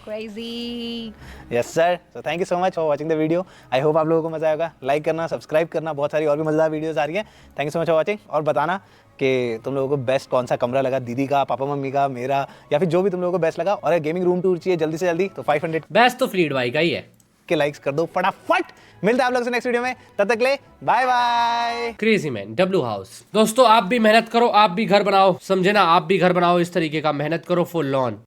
Crazy. Yes sir, so thank you so much for watching the video. I hope आप लोगों को मजा आएगा। लाइक करना, सब्सक्राइब करना, बहुत सारी और भी मजेदार वीडियोस आ रही हैं। Thank you so much for watching. और बताना कि तुम लोगों को बेस्ट कौन सा कमरा लगा, दीदी का, पापा मम्मी का, मेरा, या फिर जो भी तुम लोगों को बेस्ट लगा। और अगर गेमिंग रूम टूर चाहिए जल्दी से जल्दी तो 500 बेस्ट तो फ्लीट भाई का ही है के लाइक्स कर दो फटाफट। मिलते हैं आप लोगों से नेक्स्ट वीडियो में, तब तक ले bye bye. Crazy man W house. दोस्तों, आप भी मेहनत करो, आप भी घर बनाओ, समझे ना, आप भी घर बनाओ, इस तरीके का मेहनत करो फुल ऑन।